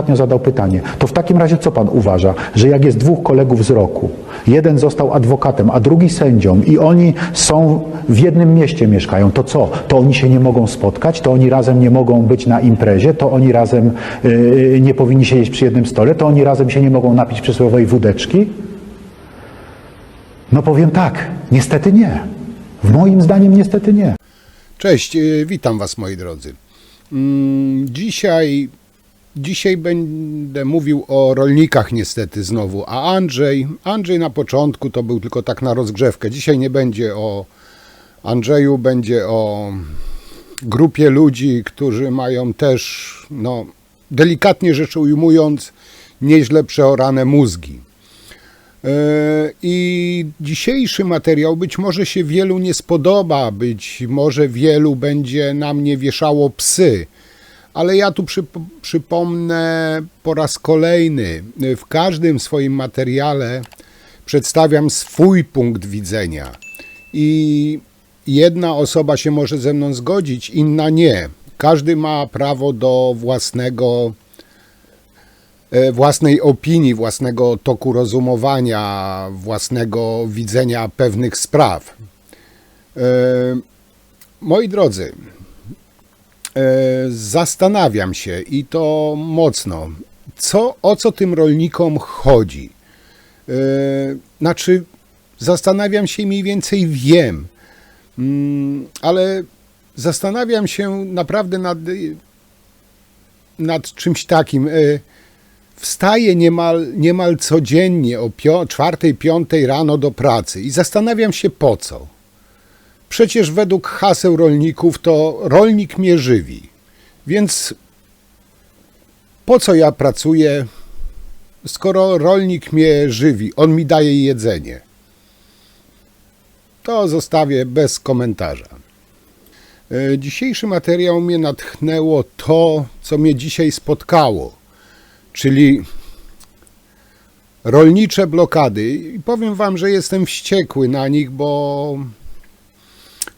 ostatnio zadał pytanie, to w takim razie co pan uważa, że jak jest dwóch kolegów z roku, jeden został adwokatem, a drugi sędzią i oni są w jednym mieście mieszkają, to co? To oni się nie mogą spotkać, to oni razem nie mogą być na imprezie, to oni razem nie powinni siedzieć przy jednym stole, to oni razem się nie mogą napić przysłowiowej wódeczki? No powiem tak, niestety nie. Moim zdaniem niestety nie. Cześć, witam Was moi drodzy. Dzisiaj będę mówił o rolnikach niestety znowu, a Andrzej na początku to był tylko tak na rozgrzewkę. Dzisiaj nie będzie o Andrzeju, będzie o grupie ludzi, którzy mają też, no delikatnie rzecz ujmując, nieźle przeorane mózgi. I dzisiejszy materiał być może się wielu nie spodoba, być może wielu będzie na mnie wieszało psy, ale ja tu przypomnę po raz kolejny, w każdym swoim materiale przedstawiam swój punkt widzenia i jedna osoba się może ze mną zgodzić, inna nie. Każdy ma prawo do własnej opinii, własnego toku rozumowania, własnego widzenia pewnych spraw. Moi drodzy, zastanawiam się i to mocno, o co tym rolnikom chodzi. Znaczy, zastanawiam się, mniej więcej wiem, ale zastanawiam się naprawdę nad czymś takim. Wstaję niemal codziennie o 4-5 rano do pracy i zastanawiam się po co. Przecież według haseł rolników to rolnik mnie żywi, więc po co ja pracuję, skoro rolnik mnie żywi, on mi daje jedzenie? To zostawię bez komentarza. Dzisiejszy materiał mnie natchnęło to, co mnie dzisiaj spotkało, czyli rolnicze blokady. I powiem wam, że jestem wściekły na nich, bo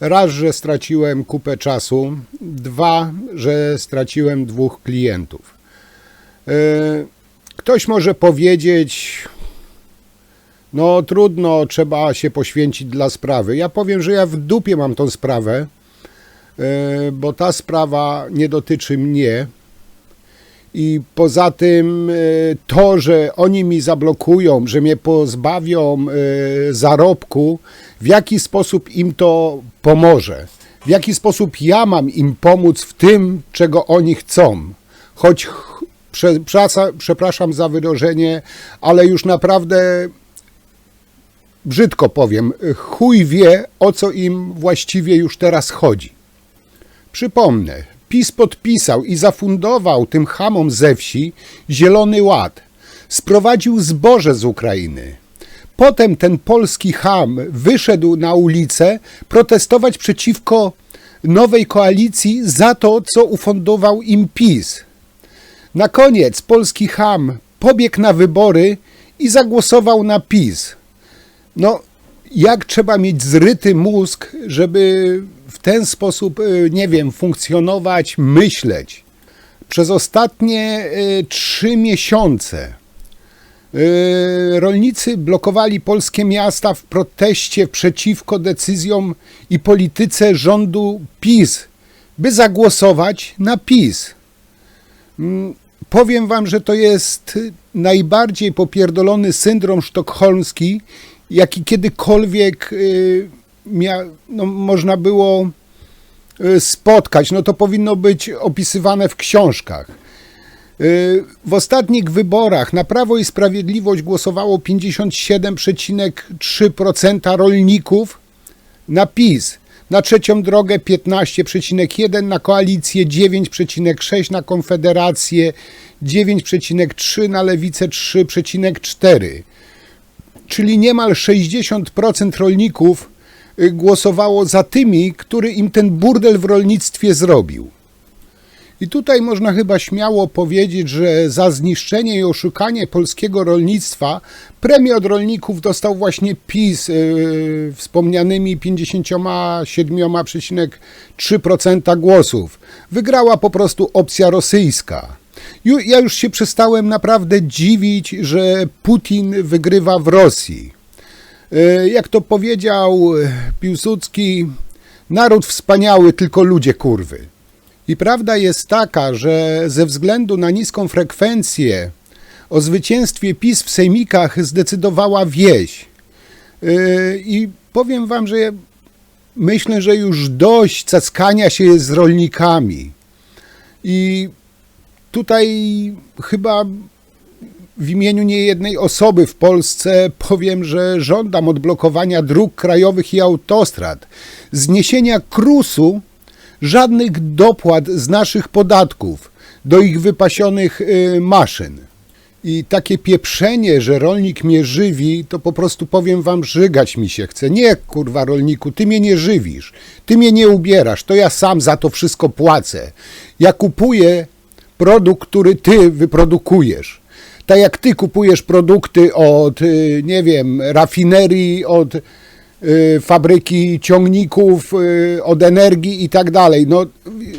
raz, że straciłem kupę czasu, dwa, że straciłem 2 klientów. Ktoś może powiedzieć, no trudno, trzeba się poświęcić dla sprawy. Ja powiem, że ja w dupie mam tą sprawę, bo ta sprawa nie dotyczy mnie. I poza tym to, że oni mi zablokują, że mnie pozbawią zarobku, w jaki sposób im to pomoże? W jaki sposób ja mam im pomóc w tym, czego oni chcą? Choć, przepraszam za wyrażenie, ale już naprawdę brzydko powiem, chuj wie, o co im właściwie już teraz chodzi. Przypomnę, PiS podpisał i zafundował tym chamom ze wsi Zielony Ład. Sprowadził zboże z Ukrainy. Potem ten polski cham wyszedł na ulicę protestować przeciwko nowej koalicji za to, co ufundował im PiS. Na koniec polski cham pobiegł na wybory i zagłosował na PiS. No, jak trzeba mieć zryty mózg, żeby w ten sposób, nie wiem, funkcjonować, myśleć. Przez ostatnie 3 miesiące rolnicy blokowali polskie miasta w proteście przeciwko decyzjom i polityce rządu PiS, by zagłosować na PiS. Powiem wam, że to jest najbardziej popierdolony syndrom sztokholmski, jaki kiedykolwiek można było spotkać. No to powinno być opisywane w książkach. W ostatnich wyborach na Prawo i Sprawiedliwość głosowało 57,3% rolników, na PiS, na Trzecią Drogę 15,1%, na Koalicję 9,6%, na Konfederację 9,3%, na Lewicę 3,4%. Czyli niemal 60% rolników głosowało za tymi, który im ten burdel w rolnictwie zrobił. I tutaj można chyba śmiało powiedzieć, że za zniszczenie i oszukanie polskiego rolnictwa premię od rolników dostał właśnie PiS wspomnianymi 57,3% głosów. Wygrała po prostu opcja rosyjska. Ja już się przestałem naprawdę dziwić, że Putin wygrywa w Rosji. Jak to powiedział Piłsudski, naród wspaniały, tylko ludzie kurwy. I prawda jest taka, że ze względu na niską frekwencję o zwycięstwie PiS w sejmikach zdecydowała wieś. I powiem wam, że myślę, że już dość cackania się z rolnikami. I tutaj chyba w imieniu niejednej osoby w Polsce powiem, że żądam odblokowania dróg krajowych i autostrad, zniesienia KRUS-u, żadnych dopłat z naszych podatków do ich wypasionych maszyn. I takie pieprzenie, że rolnik mnie żywi, to po prostu powiem wam, żygać mi się chce. Nie, kurwa rolniku, ty mnie nie żywisz, ty mnie nie ubierasz, to ja sam za to wszystko płacę. Ja kupuję produkt, który ty wyprodukujesz. Tak jak ty kupujesz produkty od, nie wiem, rafinerii, od fabryki ciągników, od energii i tak dalej. No,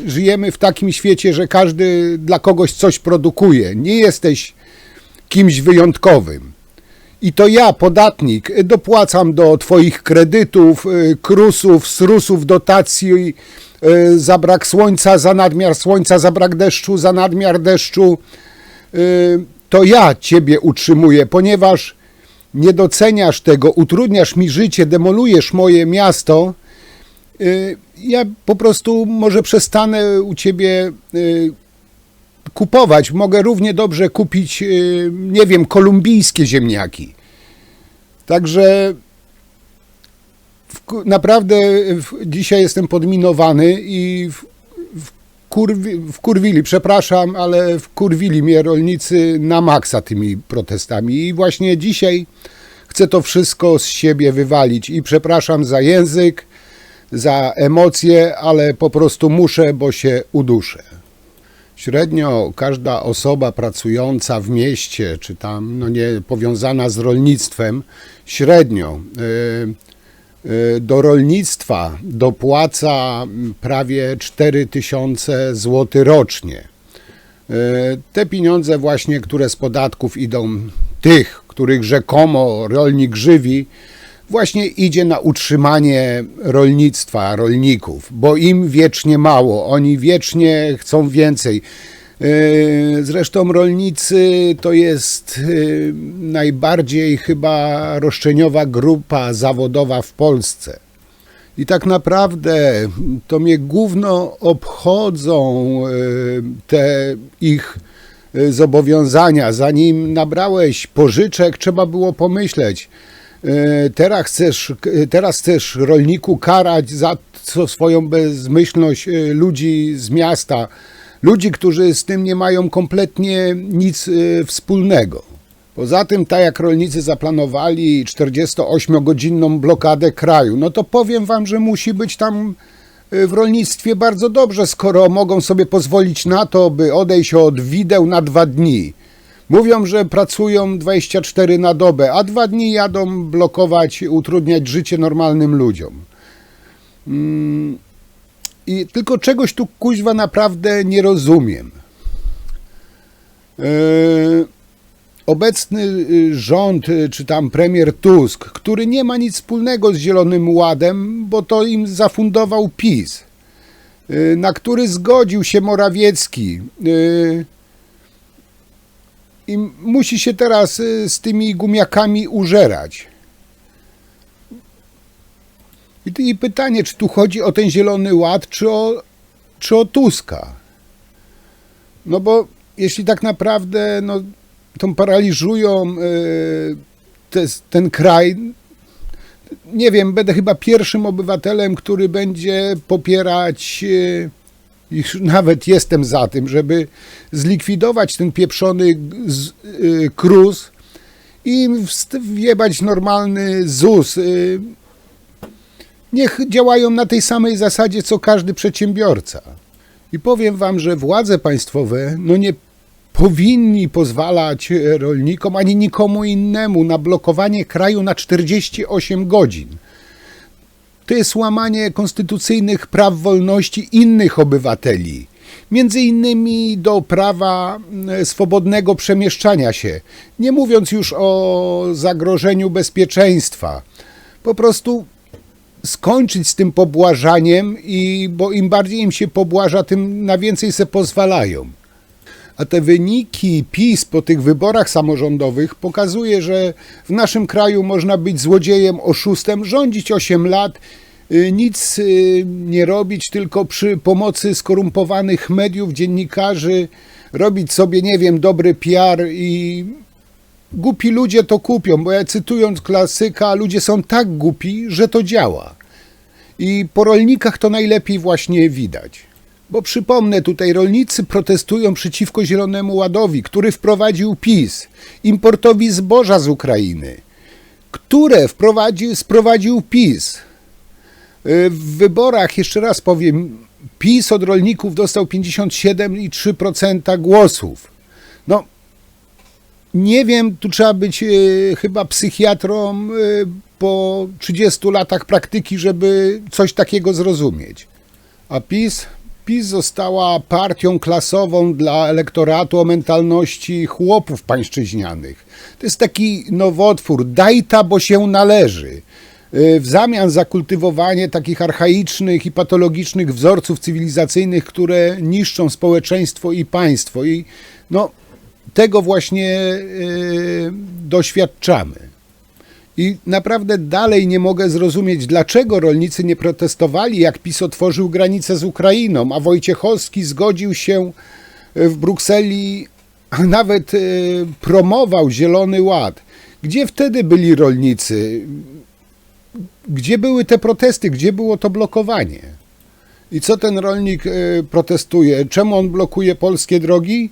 żyjemy w takim świecie, że każdy dla kogoś coś produkuje. Nie jesteś kimś wyjątkowym. I to ja, podatnik, dopłacam do twoich kredytów, KRUS-ów, SRUS-ów, dotacji za brak słońca, za nadmiar słońca, za brak deszczu, za nadmiar deszczu. To ja ciebie utrzymuję, ponieważ nie doceniasz tego, utrudniasz mi życie, demolujesz moje miasto. Ja po prostu może przestanę u ciebie kupować. Mogę równie dobrze kupić, nie wiem, kolumbijskie ziemniaki. Także naprawdę dzisiaj jestem podminowany i wkurwili, przepraszam, ale wkurwili mnie rolnicy na maksa tymi protestami. I właśnie dzisiaj chcę to wszystko z siebie wywalić. I przepraszam za język, za emocje, ale po prostu muszę, bo się uduszę. Średnio każda osoba pracująca w mieście, czy tam no nie powiązana z rolnictwem, średnio do rolnictwa dopłaca prawie 4000 zł rocznie. Te pieniądze właśnie, które z podatków idą tych, których rzekomo rolnik żywi, właśnie idzie na utrzymanie rolnictwa, rolników, bo im wiecznie mało, oni wiecznie chcą więcej. Zresztą rolnicy to jest najbardziej chyba roszczeniowa grupa zawodowa w Polsce. I tak naprawdę to mnie gówno obchodzą te ich zobowiązania. Zanim nabrałeś pożyczek, trzeba było pomyśleć. Teraz chcesz rolniku karać za swoją bezmyślność ludzi z miasta, ludzi, którzy z tym nie mają kompletnie nic wspólnego. Poza tym, tak jak rolnicy zaplanowali 48-godzinną blokadę kraju, no to powiem wam, że musi być tam w rolnictwie bardzo dobrze, skoro mogą sobie pozwolić na to, by odejść od wideł na 2 dni. Mówią, że pracują 24 na dobę, a 2 dni jadą blokować, utrudniać życie normalnym ludziom. I tylko czegoś tu kuźwa naprawdę nie rozumiem. Obecny rząd, czy tam premier Tusk, który nie ma nic wspólnego z Zielonym Ładem, bo to im zafundował PiS, na który zgodził się Morawiecki, i musi się teraz z tymi gumiakami użerać. I pytanie, czy tu chodzi o ten Zielony Ład, czy o Tuska? No bo jeśli tak naprawdę no, to paraliżują ten kraj, nie wiem, będę chyba pierwszym obywatelem, który będzie popierać, już nawet jestem za tym, żeby zlikwidować ten pieprzony KRUS i wjebać normalny ZUS. Niech działają na tej samej zasadzie, co każdy przedsiębiorca. I powiem wam, że władze państwowe no nie powinni pozwalać rolnikom ani nikomu innemu na blokowanie kraju na 48 godzin. To jest łamanie konstytucyjnych praw wolności innych obywateli. między innymi do prawa swobodnego przemieszczania się, nie mówiąc już o zagrożeniu bezpieczeństwa. Po prostu skończyć z tym pobłażaniem, bo im bardziej im się pobłaża, tym na więcej se pozwalają. A te wyniki PiS po tych wyborach samorządowych pokazuje, że w naszym kraju można być złodziejem, oszustem, rządzić 8 lat, nic nie robić, tylko przy pomocy skorumpowanych mediów, dziennikarzy, robić sobie, nie wiem, dobry PR i głupi ludzie to kupią, bo ja cytując klasyka, ludzie są tak głupi, że to działa. I po rolnikach to najlepiej właśnie widać. Bo przypomnę, tutaj rolnicy protestują przeciwko Zielonemu Ładowi, który wprowadził PiS, importowi zboża z Ukrainy, które sprowadził PiS. W wyborach, jeszcze raz powiem, PiS od rolników dostał 57,3% głosów. No, nie wiem, tu trzeba być chyba psychiatrą po 30 latach praktyki, żeby coś takiego zrozumieć. A PiS została partią klasową dla elektoratu o mentalności chłopów pańszczyźnianych. To jest taki nowotwór, daj ta, bo się należy. W zamian za kultywowanie takich archaicznych i patologicznych wzorców cywilizacyjnych, które niszczą społeczeństwo i państwo. I no, tego właśnie doświadczamy. I naprawdę dalej nie mogę zrozumieć, dlaczego rolnicy nie protestowali, jak PiS otworzył granicę z Ukrainą, a Wojciechowski zgodził się w Brukseli, a nawet promował Zielony Ład. Gdzie wtedy byli rolnicy? Gdzie były te protesty? Gdzie było to blokowanie? I co ten rolnik protestuje? Czemu on blokuje polskie drogi?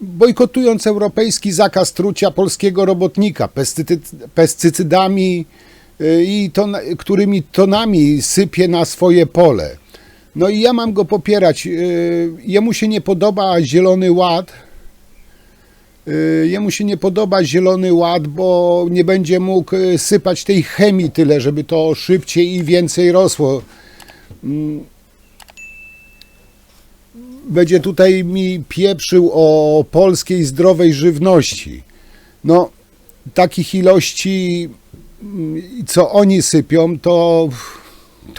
Bojkotując europejski zakaz trucia polskiego robotnika pestycydami i którymi tonami sypie na swoje pole. No i ja mam go popierać. Jemu się nie podoba Zielony Ład. Jemu się nie podoba Zielony Ład, bo nie będzie mógł sypać tej chemii tyle, żeby to szybciej i więcej rosło. Będzie tutaj mi pieprzył o polskiej zdrowej żywności. No, takich ilości, co oni sypią, to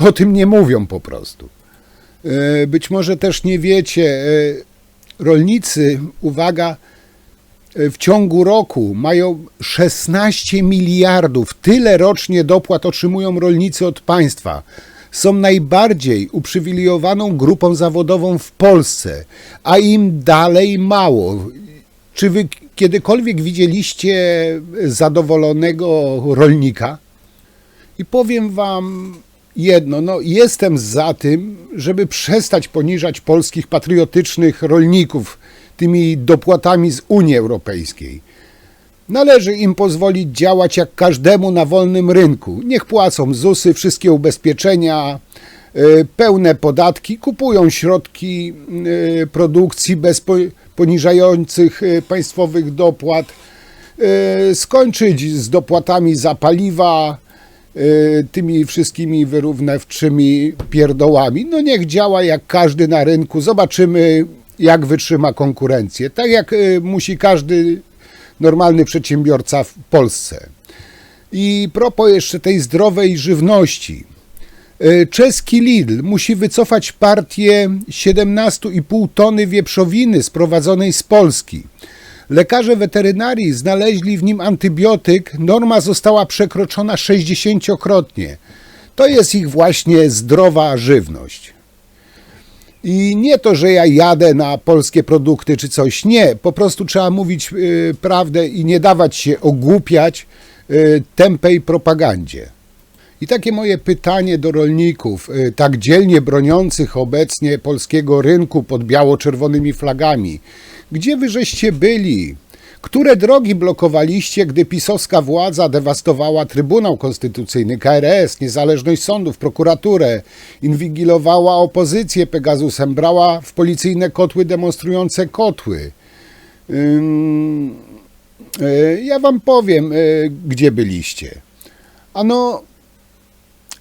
o tym nie mówią po prostu. Być może też nie wiecie, rolnicy, uwaga, w ciągu roku mają 16 miliardów, tyle rocznie dopłat otrzymują rolnicy od państwa. Są najbardziej uprzywilejowaną grupą zawodową w Polsce, a im dalej mało. Czy wy kiedykolwiek widzieliście zadowolonego rolnika? I powiem wam jedno, no jestem za tym, żeby przestać poniżać polskich patriotycznych rolników tymi dopłatami z Unii Europejskiej. Należy im pozwolić działać jak każdemu na wolnym rynku. Niech płacą ZUS-y, wszystkie ubezpieczenia, pełne podatki, kupują środki produkcji bez poniżających państwowych dopłat, skończyć z dopłatami za paliwa, tymi wszystkimi wyrównawczymi pierdołami. No niech działa jak każdy na rynku. Zobaczymy, jak wytrzyma konkurencję. Tak jak musi każdy normalny przedsiębiorca w Polsce. I propos jeszcze tej zdrowej żywności. Czeski Lidl musi wycofać partię 17,5 tony wieprzowiny sprowadzonej z Polski. Lekarze weterynarii znaleźli w nim antybiotyk, norma została przekroczona 60-krotnie. To jest ich właśnie zdrowa żywność. I nie to, że ja jadę na polskie produkty czy coś, nie, po prostu trzeba mówić prawdę i nie dawać się ogłupiać tępej propagandzie. I takie moje pytanie do rolników, tak dzielnie broniących obecnie polskiego rynku pod biało-czerwonymi flagami. Gdzie wy żeście byli? Które drogi blokowaliście, gdy pisowska władza dewastowała Trybunał Konstytucyjny, KRS, niezależność sądów, prokuraturę, inwigilowała opozycję Pegasusem, brała w policyjne kotły demonstrujące kotły? Ja wam powiem, gdzie byliście. Ano,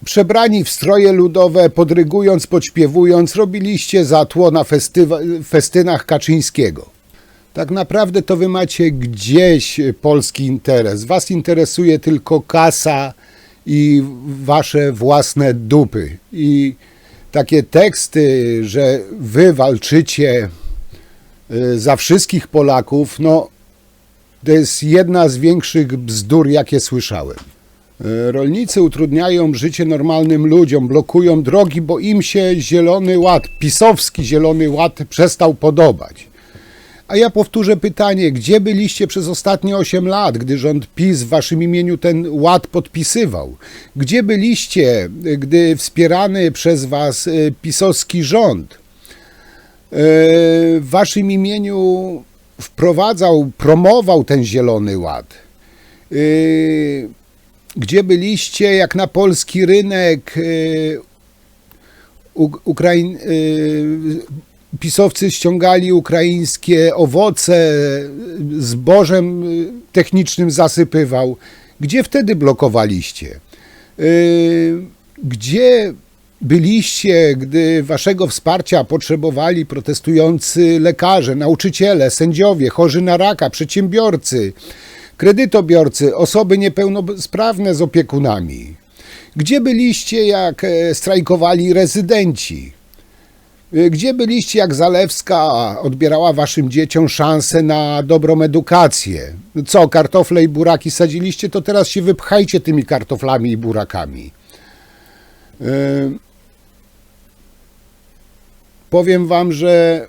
Przebrani w stroje ludowe, podrygując, podśpiewując, robiliście za tło na festynach Kaczyńskiego. Tak naprawdę to wy macie gdzieś polski interes. Was interesuje tylko kasa i wasze własne dupy. I takie teksty, że wy walczycie za wszystkich Polaków, no to jest jedna z większych bzdur, jakie słyszałem. Rolnicy utrudniają życie normalnym ludziom, blokują drogi, bo im się Zielony Ład, pisowski Zielony Ład przestał podobać. A ja powtórzę pytanie, gdzie byliście przez ostatnie 8 lat, gdy rząd PiS w waszym imieniu ten ład podpisywał? Gdzie byliście, gdy wspierany przez was pisowski rząd w waszym imieniu promował ten Zielony Ład? Gdzie byliście, jak na polski rynek pisowcy ściągali ukraińskie owoce, zbożem technicznym zasypywał? Gdzie wtedy blokowaliście? Gdzie byliście, gdy waszego wsparcia potrzebowali protestujący lekarze, nauczyciele, sędziowie, chorzy na raka, przedsiębiorcy, kredytobiorcy, osoby niepełnosprawne z opiekunami? Gdzie byliście, jak strajkowali rezydenci? Gdzie byliście, jak Zalewska odbierała waszym dzieciom szansę na dobrą edukację? Co, kartofle i buraki sadziliście, to teraz się wypchajcie tymi kartoflami i burakami. Powiem wam, że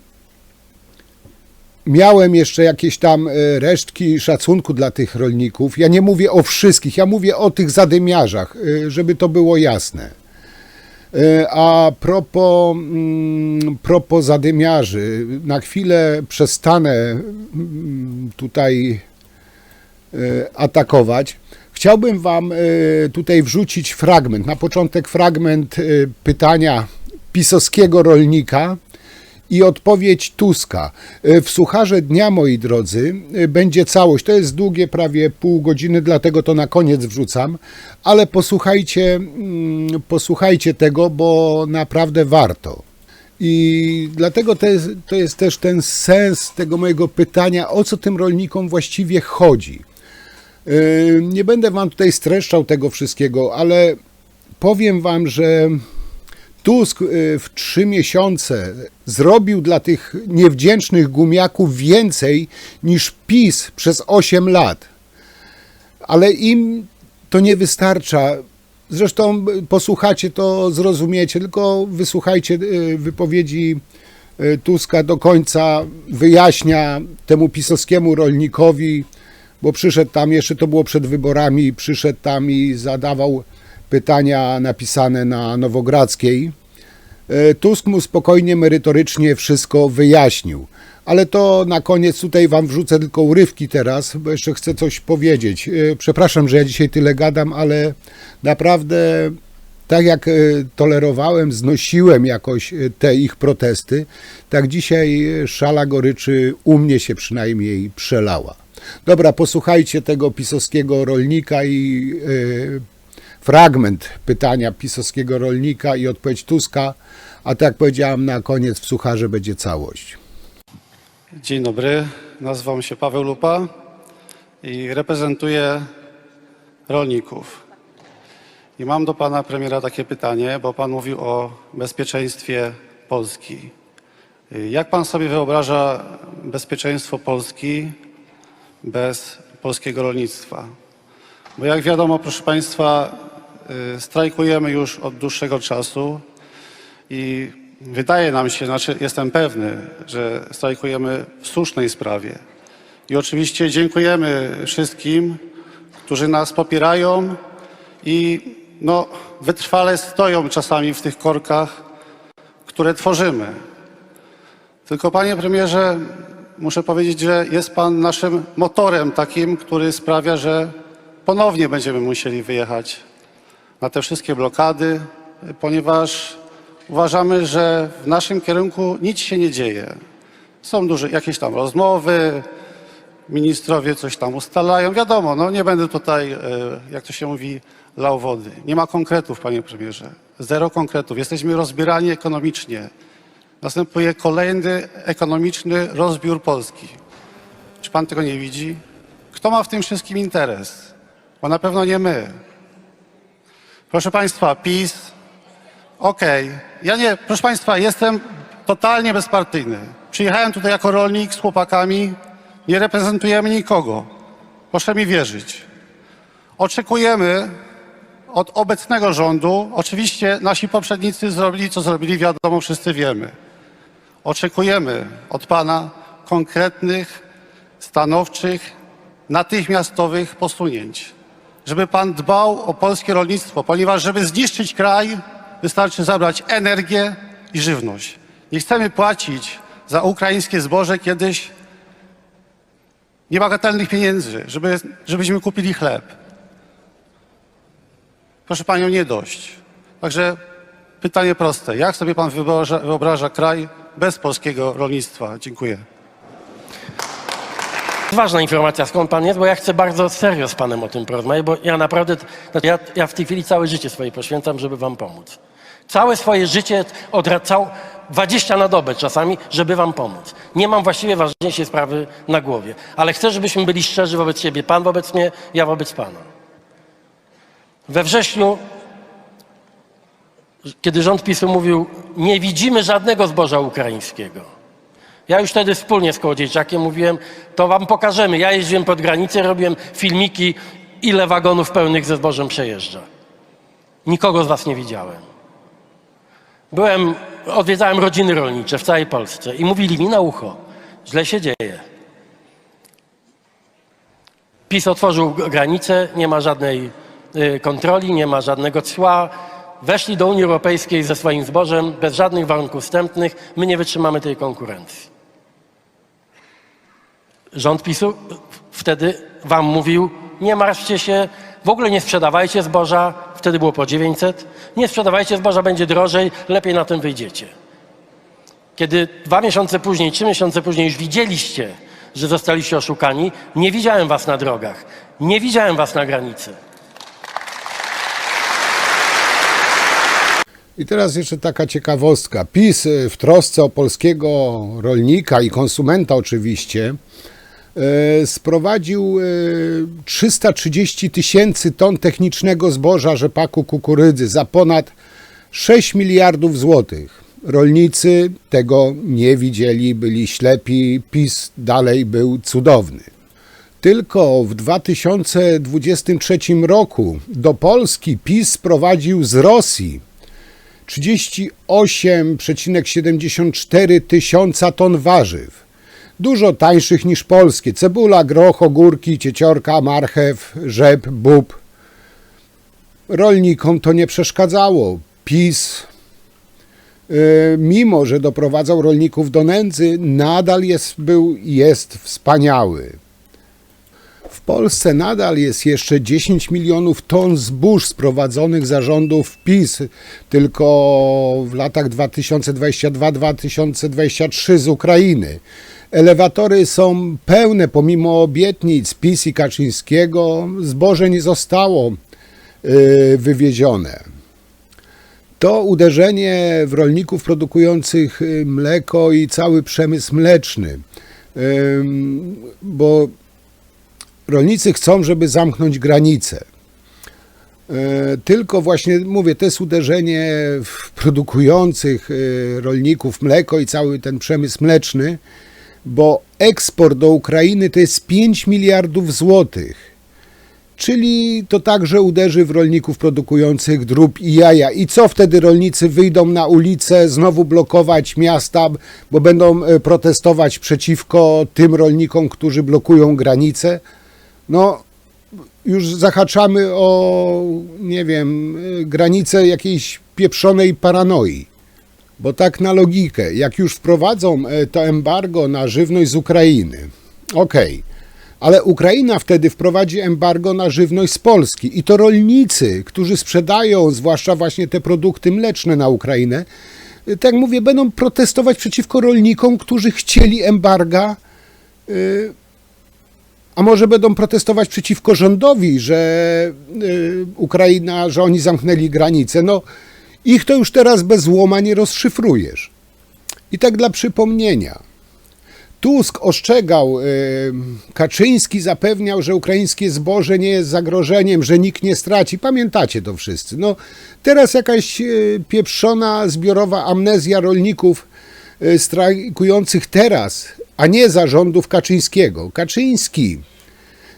miałem jeszcze jakieś tam resztki szacunku dla tych rolników. Ja nie mówię o wszystkich, ja mówię o tych zadymiarzach, żeby to było jasne. A propos zadymiarzy, na chwilę przestanę tutaj atakować. Chciałbym wam tutaj wrzucić fragment, na początek fragment pytania pisowskiego rolnika i odpowiedź Tuska. W Sucharze Dnia, moi drodzy, będzie całość. To jest długie, prawie pół godziny, dlatego to na koniec wrzucam, ale posłuchajcie tego, bo naprawdę warto. I dlatego to jest też ten sens tego mojego pytania, o co tym rolnikom właściwie chodzi. Nie będę wam tutaj streszczał tego wszystkiego, ale powiem wam, że Tusk w 3 miesiące zrobił dla tych niewdzięcznych gumiaków więcej niż PiS przez 8 lat. Ale im to nie wystarcza. Zresztą posłuchacie, to zrozumiecie, tylko wysłuchajcie wypowiedzi Tuska do końca, wyjaśnia temu pisowskiemu rolnikowi, bo przyszedł tam, jeszcze to było przed wyborami, przyszedł tam i zadawał pytania napisane na Nowogrodzkiej. Tusk mu spokojnie, merytorycznie wszystko wyjaśnił. Ale to na koniec tutaj wam wrzucę tylko urywki teraz, bo jeszcze chcę coś powiedzieć. Przepraszam, że ja dzisiaj tyle gadam, ale naprawdę tak jak tolerowałem, znosiłem jakoś te ich protesty, tak dzisiaj szala goryczy u mnie się przynajmniej przelała. Dobra, posłuchajcie tego pisowskiego rolnika i fragment pytania pisowskiego rolnika i odpowiedź Tuska, a tak jak powiedziałem, na koniec w Sucharze będzie całość. Dzień dobry, nazywam się Paweł Lupa i reprezentuję rolników. I mam do pana premiera takie pytanie, bo pan mówił o bezpieczeństwie Polski. Jak pan sobie wyobraża bezpieczeństwo Polski bez polskiego rolnictwa? Bo jak wiadomo, proszę państwa, strajkujemy już od dłuższego czasu i wydaje nam się, znaczy jestem pewny, że strajkujemy w słusznej sprawie. I oczywiście dziękujemy wszystkim, którzy nas popierają i wytrwale stoją czasami w tych korkach, które tworzymy. Tylko panie premierze, muszę powiedzieć, że jest pan naszym motorem takim, który sprawia, że ponownie będziemy musieli wyjechać na te wszystkie blokady, ponieważ uważamy, że w naszym kierunku nic się nie dzieje. Są jakieś tam rozmowy, ministrowie coś tam ustalają. Wiadomo, no nie będę tutaj, jak to się mówi, lał wody. Nie ma konkretów, panie premierze. Zero konkretów. Jesteśmy rozbierani ekonomicznie. Następuje kolejny ekonomiczny rozbiór Polski. Czy pan tego nie widzi? Kto ma w tym wszystkim interes? Bo na pewno nie my. Proszę państwa, PiS, ja nie, proszę państwa, jestem totalnie bezpartyjny. Przyjechałem tutaj jako rolnik z chłopakami, nie reprezentujemy nikogo. Proszę mi wierzyć. Oczekujemy od obecnego rządu, oczywiście nasi poprzednicy zrobili, co zrobili, wiadomo, wszyscy wiemy. Oczekujemy od pana konkretnych, stanowczych, natychmiastowych posunięć. Żeby pan dbał o polskie rolnictwo, ponieważ żeby zniszczyć kraj, wystarczy zabrać energię i żywność. Nie chcemy płacić za ukraińskie zboże kiedyś niebagatelnych pieniędzy, żebyśmy kupili chleb. Proszę panią, nie dość. Także pytanie proste. Jak sobie pan wyobraża kraj bez polskiego rolnictwa? Dziękuję. Ważna informacja, skąd pan jest, bo ja chcę bardzo serio z panem o tym porozmawiać, bo ja naprawdę, ja w tej chwili całe życie swoje poświęcam, żeby wam pomóc. Całe swoje życie, 20 na dobę czasami, żeby wam pomóc. Nie mam właściwie ważniejszej sprawy na głowie, ale chcę, żebyśmy byli szczerzy wobec siebie. Pan wobec mnie, ja wobec pana. We wrześniu, kiedy rząd PiS-u mówił, nie widzimy żadnego zboża ukraińskiego. Ja już wtedy wspólnie z Kołodziejczakiem mówiłem, to wam pokażemy. Ja jeździłem pod granicę, robiłem filmiki, ile wagonów pełnych ze zbożem przejeżdża. Nikogo z was nie widziałem. Odwiedzałem rodziny rolnicze w całej Polsce i mówili mi na ucho, źle się dzieje. PiS otworzył granicę, nie ma żadnej kontroli, nie ma żadnego cła. Weszli do Unii Europejskiej ze swoim zbożem bez żadnych warunków wstępnych. My nie wytrzymamy tej konkurencji. Rząd PiS-u wtedy wam mówił, nie martwcie się, w ogóle nie sprzedawajcie zboża, wtedy było po 900, nie sprzedawajcie zboża, będzie drożej, lepiej na tym wyjdziecie. Kiedy 2 miesiące później, 3 miesiące później już widzieliście, że zostaliście oszukani, nie widziałem was na drogach, nie widziałem was na granicy. I teraz jeszcze taka ciekawostka. PiS w trosce o polskiego rolnika i konsumenta oczywiście sprowadził 330 000 ton technicznego zboża rzepaku kukurydzy za ponad 6 miliardów złotych. Rolnicy tego nie widzieli, byli ślepi, PiS dalej był cudowny. Tylko w 2023 roku do Polski PiS sprowadził z Rosji 38,74 tysiąca ton warzyw. Dużo tańszych niż polskie. Cebula, groch, ogórki, cieciorka, marchew, rzep, bób. Rolnikom to nie przeszkadzało. PiS, mimo że doprowadzał rolników do nędzy, nadal jest wspaniały. W Polsce nadal jest jeszcze 10 milionów ton zbóż sprowadzonych za rządów PiS, tylko w latach 2022-2023 z Ukrainy. Elewatory są pełne pomimo obietnic PiS i Kaczyńskiego, zboże nie zostało wywiezione. To uderzenie w rolników produkujących mleko i cały przemysł mleczny, bo rolnicy chcą, żeby zamknąć granice. Tylko właśnie, mówię, to jest uderzenie w produkujących rolników mleko i cały ten przemysł mleczny, bo eksport do Ukrainy to jest 5 miliardów złotych. Czyli to także uderzy w rolników produkujących drób i jaja. I co wtedy rolnicy wyjdą na ulicę, znowu blokować miasta, bo będą protestować przeciwko tym rolnikom, którzy blokują granice? No, już zahaczamy o, nie wiem, granicę jakiejś pieprzonej paranoi. Bo tak na logikę, jak już wprowadzą to embargo na żywność z Ukrainy, okej, ale Ukraina wtedy wprowadzi embargo na żywność z Polski i to rolnicy, którzy sprzedają zwłaszcza właśnie te produkty mleczne na Ukrainę, tak mówię, będą protestować przeciwko rolnikom, którzy chcieli embarga A może będą protestować przeciwko rządowi, że Ukraina, że oni zamknęli granicę? No, ich to już teraz bez łoma nie rozszyfrujesz. I tak dla przypomnienia. Tusk ostrzegał, Kaczyński zapewniał, że ukraińskie zboże nie jest zagrożeniem, że nikt nie straci. Pamiętacie to wszyscy. No, teraz jakaś pieprzona zbiorowa amnezja rolników strajkujących teraz, a nie za rządów Kaczyńskiego. Kaczyński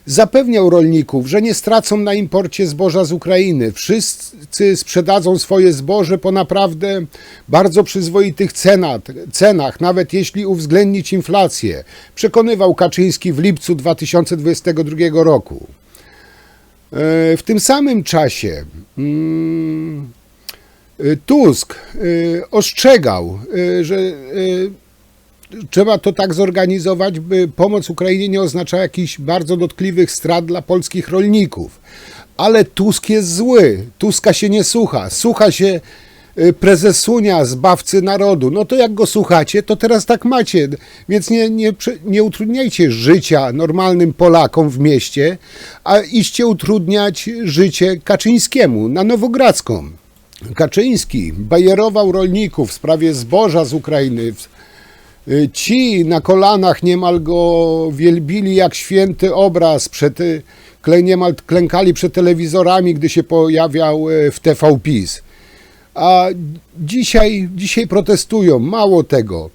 zapewniał rolników, że nie stracą na imporcie zboża z Ukrainy. Wszyscy sprzedadzą swoje zboże po naprawdę bardzo przyzwoitych cenach, nawet jeśli uwzględnić inflację. Przekonywał Kaczyński w lipcu 2022 roku. W tym samym czasie Tusk ostrzegał, że trzeba to tak zorganizować, by pomoc Ukrainie nie oznaczała jakichś bardzo dotkliwych strat dla polskich rolników. Ale Tusk jest zły, Tuska się nie słucha, słucha się prezesunia, zbawcy narodu. No to jak go słuchacie, to teraz tak macie, więc nie utrudniajcie życia normalnym Polakom w mieście, a iście utrudniać życie Kaczyńskiemu na Nowogrodzką. Kaczyński bajerował rolników w sprawie zboża z Ukrainy. Ci na kolanach niemal go wielbili jak święty obraz, niemal klękali przed telewizorami, gdy się pojawiał w TV PiS. A dzisiaj protestują, mało tego.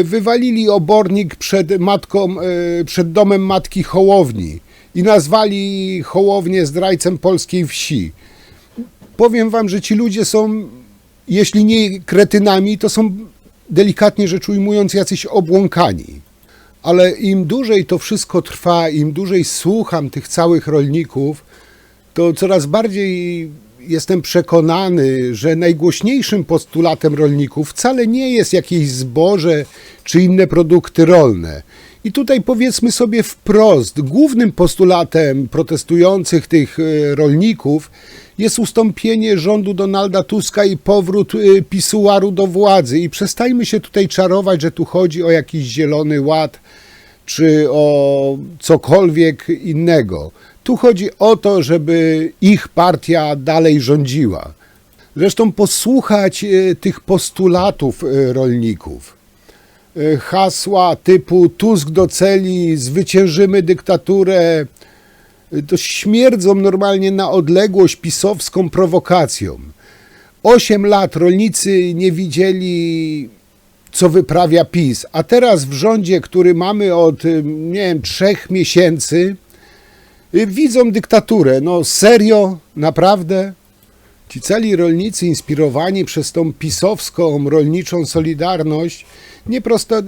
Wywalili obornik przed domem matki Hołowni i nazwali Hołownię zdrajcą polskiej wsi. Powiem wam, że ci ludzie są, jeśli nie kretynami, to są delikatnie rzecz ujmując jacyś obłąkani. Ale im dłużej to wszystko trwa, im dłużej słucham tych całych rolników, to coraz bardziej jestem przekonany, że najgłośniejszym postulatem rolników wcale nie jest jakieś zboże czy inne produkty rolne. I tutaj powiedzmy sobie wprost, głównym postulatem protestujących tych rolników jest ustąpienie rządu Donalda Tuska i powrót pisuaru do władzy. I przestańmy się tutaj czarować, że tu chodzi o jakiś zielony ład czy o cokolwiek innego. Tu chodzi o to, żeby ich partia dalej rządziła. Zresztą posłuchać tych postulatów rolników. Hasła typu Tusk do celi, zwyciężymy dyktaturę, to śmierdzą normalnie na odległość pisowską prowokacją. 8 lat rolnicy nie widzieli, co wyprawia PiS, a teraz w rządzie, który mamy od, 3 miesięcy, widzą dyktaturę. No serio? Naprawdę? Ci cali rolnicy inspirowani przez tą pisowską rolniczą solidarność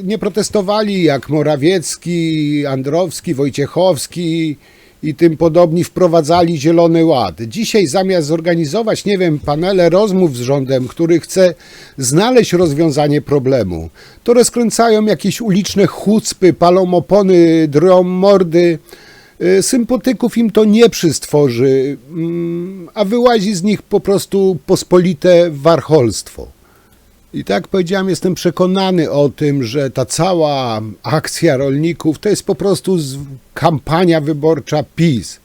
nie protestowali jak Morawiecki, Androwski, Wojciechowski i tym podobni wprowadzali Zielony Ład. Dzisiaj zamiast zorganizować, panele rozmów z rządem, który chce znaleźć rozwiązanie problemu, to rozkręcają jakieś uliczne chucpy, palą opony, drą mordy. Sympatyków im to nie przystworzy, a wyłazi z nich po prostu pospolite warcholstwo. I tak powiedziałem, jestem przekonany o tym, że ta cała akcja rolników to jest po prostu kampania wyborcza PiS.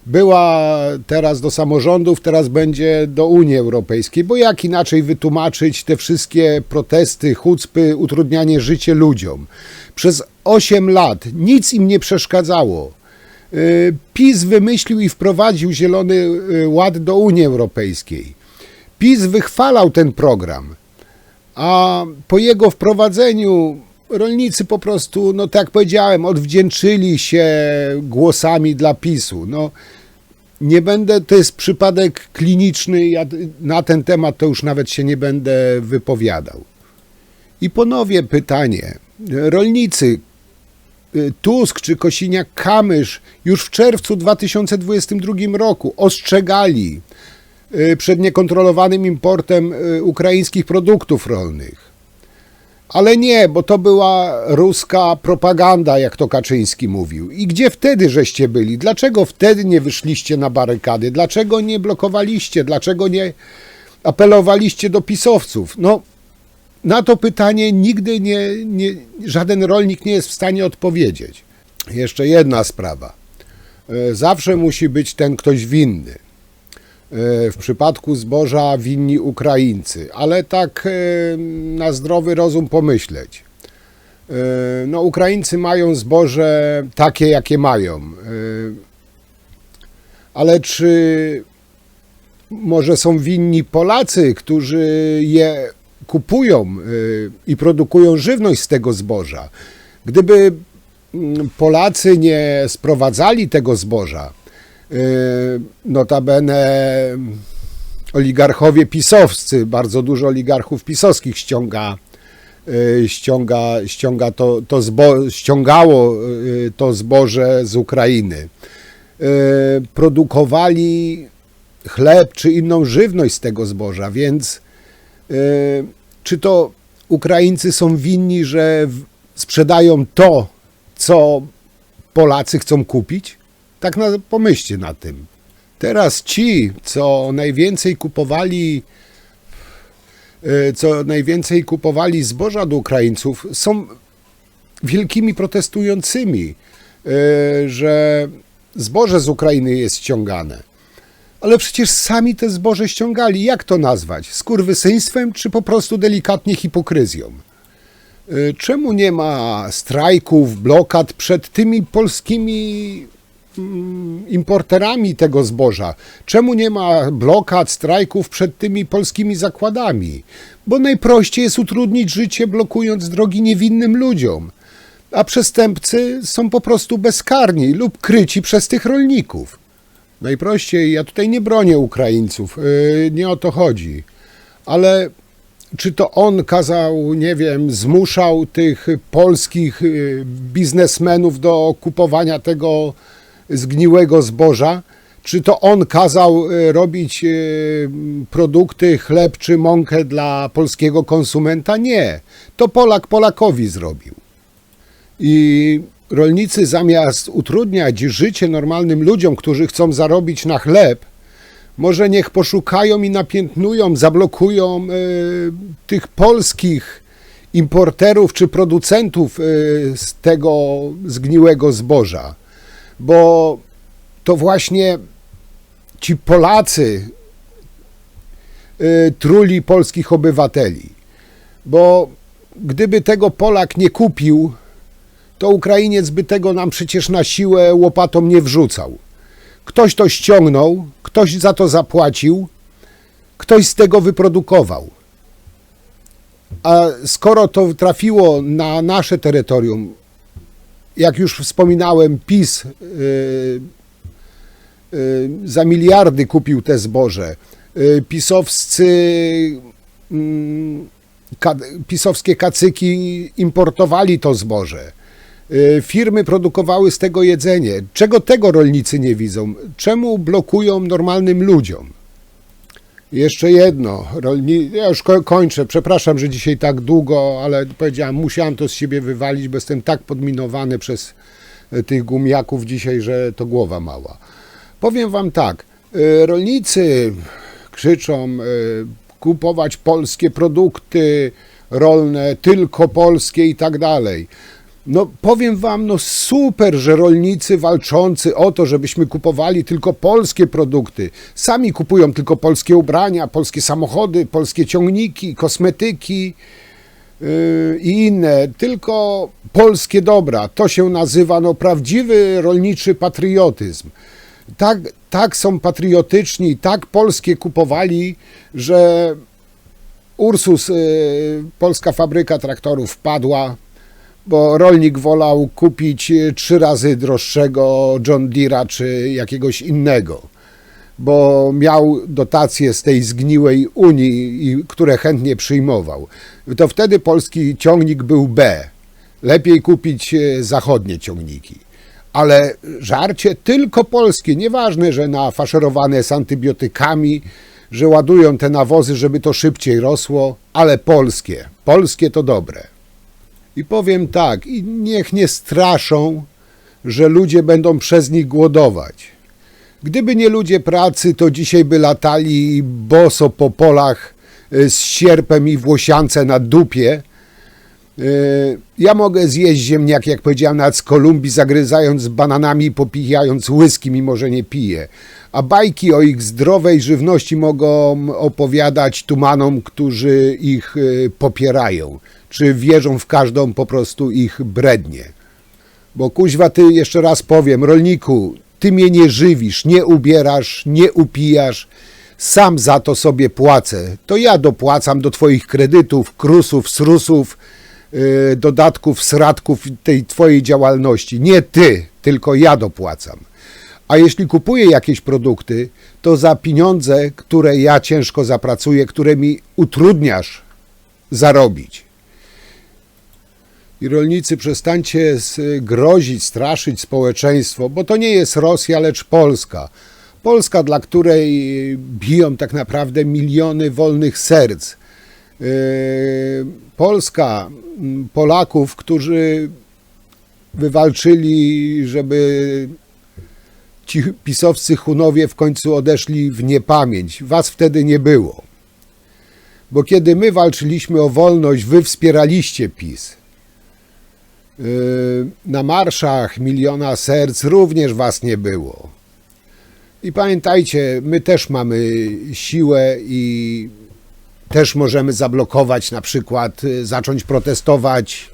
Była teraz do samorządów, teraz będzie do Unii Europejskiej, bo jak inaczej wytłumaczyć te wszystkie protesty, chucpy, utrudnianie życia ludziom? Przez 8 lat nic im nie przeszkadzało. PiS wymyślił i wprowadził Zielony Ład do Unii Europejskiej. PiS wychwalał ten program, a po jego wprowadzeniu rolnicy po prostu, tak jak powiedziałem, odwdzięczyli się głosami dla PiS-u. Nie będę, to jest przypadek kliniczny, ja na ten temat to już nawet się nie będę wypowiadał. I ponownie pytanie, rolnicy, Tusk czy Kosiniak-Kamysz już w czerwcu 2022 roku ostrzegali przed niekontrolowanym importem ukraińskich produktów rolnych. Ale nie, bo to była ruska propaganda, jak to Kaczyński mówił. I gdzie wtedy żeście byli? Dlaczego wtedy nie wyszliście na barykady? Dlaczego nie blokowaliście? Dlaczego nie apelowaliście do pisowców? Na to pytanie nigdy żaden rolnik nie jest w stanie odpowiedzieć. Jeszcze jedna sprawa. Zawsze musi być ten ktoś winny. W przypadku zboża winni Ukraińcy, ale tak na zdrowy rozum pomyśleć. No, Ukraińcy mają zboże takie, jakie mają. Ale czy może są winni Polacy, którzy je kupują i produkują żywność z tego zboża? Gdyby Polacy nie sprowadzali tego zboża, notabene oligarchowie pisowscy, bardzo dużo oligarchów pisowskich ściągało to zboże z Ukrainy. Produkowali chleb czy inną żywność z tego zboża, więc czy to Ukraińcy są winni, że sprzedają to, co Polacy chcą kupić? Tak pomyślcie nad tym. Teraz ci, co najwięcej kupowali zboża od Ukraińców, są wielkimi protestującymi, że zboże z Ukrainy jest ściągane. Ale przecież sami te zboże ściągali. Jak to nazwać? Skurwysyństwem czy po prostu delikatnie hipokryzją? Czemu nie ma strajków, blokad przed tymi polskimi importerami tego zboża? Czemu nie ma blokad, strajków przed tymi polskimi zakładami? Bo najprościej jest utrudnić życie, blokując drogi niewinnym ludziom. A przestępcy są po prostu bezkarni lub kryci przez tych rolników. Najprościej, ja tutaj nie bronię Ukraińców, nie o to chodzi, ale czy to on kazał, nie wiem, zmuszał tych polskich biznesmenów do kupowania tego zgniłego zboża? Czy to on kazał robić produkty, chleb czy mąkę dla polskiego konsumenta? Nie. To Polak Polakowi zrobił. I rolnicy zamiast utrudniać życie normalnym ludziom, którzy chcą zarobić na chleb, może niech poszukają i napiętnują, zablokują tych polskich importerów czy producentów z tego zgniłego zboża. Bo to właśnie ci Polacy truli polskich obywateli. Bo gdyby tego Polak nie kupił, to Ukrainiec by tego nam przecież na siłę łopatą nie wrzucał. Ktoś to ściągnął, ktoś za to zapłacił, ktoś z tego wyprodukował. A skoro to trafiło na nasze terytorium, jak już wspominałem, PiS za miliardy kupił te zboże. Pisowskie kacyki importowali to zboże. Firmy produkowały z tego jedzenie. Czego tego rolnicy nie widzą? Czemu blokują normalnym ludziom? Jeszcze jedno. Ja już kończę. Przepraszam, że dzisiaj tak długo, ale powiedziałem, musiałem to z siebie wywalić, bo jestem tak podminowany przez tych gumiaków dzisiaj, że to głowa mała. Powiem wam tak. Rolnicy krzyczą kupować polskie produkty rolne, tylko polskie i tak dalej. No powiem wam, no super, że rolnicy walczący o to, żebyśmy kupowali tylko polskie produkty. Sami kupują tylko polskie ubrania, polskie samochody, polskie ciągniki, kosmetyki i inne. Tylko polskie dobra. To się nazywa no prawdziwy rolniczy patriotyzm. Tak są patriotyczni, tak polskie kupowali, że Ursus, polska fabryka traktorów, padła, bo rolnik wolał kupić 3 razy droższego John Deere'a czy jakiegoś innego, bo miał dotacje z tej zgniłej Unii, które chętnie przyjmował. To wtedy polski ciągnik był B. Lepiej kupić zachodnie ciągniki. Ale żarcie tylko polskie, nieważne, że nafaszerowane z antybiotykami, że ładują te nawozy, żeby to szybciej rosło, ale polskie. Polskie to dobre. I powiem tak, i niech nie straszą, że ludzie będą przez nich głodować. Gdyby nie ludzie pracy, to dzisiaj by latali boso po polach z sierpem i włosiance na dupie, Ja mogę zjeść ziemniak, jak powiedziałem, nawet z Kolumbii, zagryzając bananami i popijając whisky, mimo że nie piję. A bajki o ich zdrowej żywności mogą opowiadać tumanom, którzy ich popierają, czy wierzą w każdą po prostu ich brednię. Bo kuźwa, ty, jeszcze raz powiem, rolniku, ty mnie nie żywisz, nie ubierasz, nie upijasz, sam za to sobie płacę. To ja dopłacam do twoich kredytów, krusów, srusów, dodatków, sradków tej twojej działalności. Nie ty, tylko ja dopłacam. A jeśli kupuję jakieś produkty, to za pieniądze, które ja ciężko zapracuję, które mi utrudniasz zarobić. I rolnicy, przestańcie grozić, straszyć społeczeństwo, bo to nie jest Rosja, lecz Polska. Polska, dla której biją tak naprawdę miliony wolnych serc. Polska Polaków, którzy wywalczyli, żeby ci pisowscy Hunowie w końcu odeszli w niepamięć. Was wtedy nie było. Bo kiedy my walczyliśmy o wolność, wy wspieraliście PiS. Na marszach miliona serc również was nie było. I pamiętajcie, my też mamy siłę i też możemy zablokować, na przykład zacząć protestować,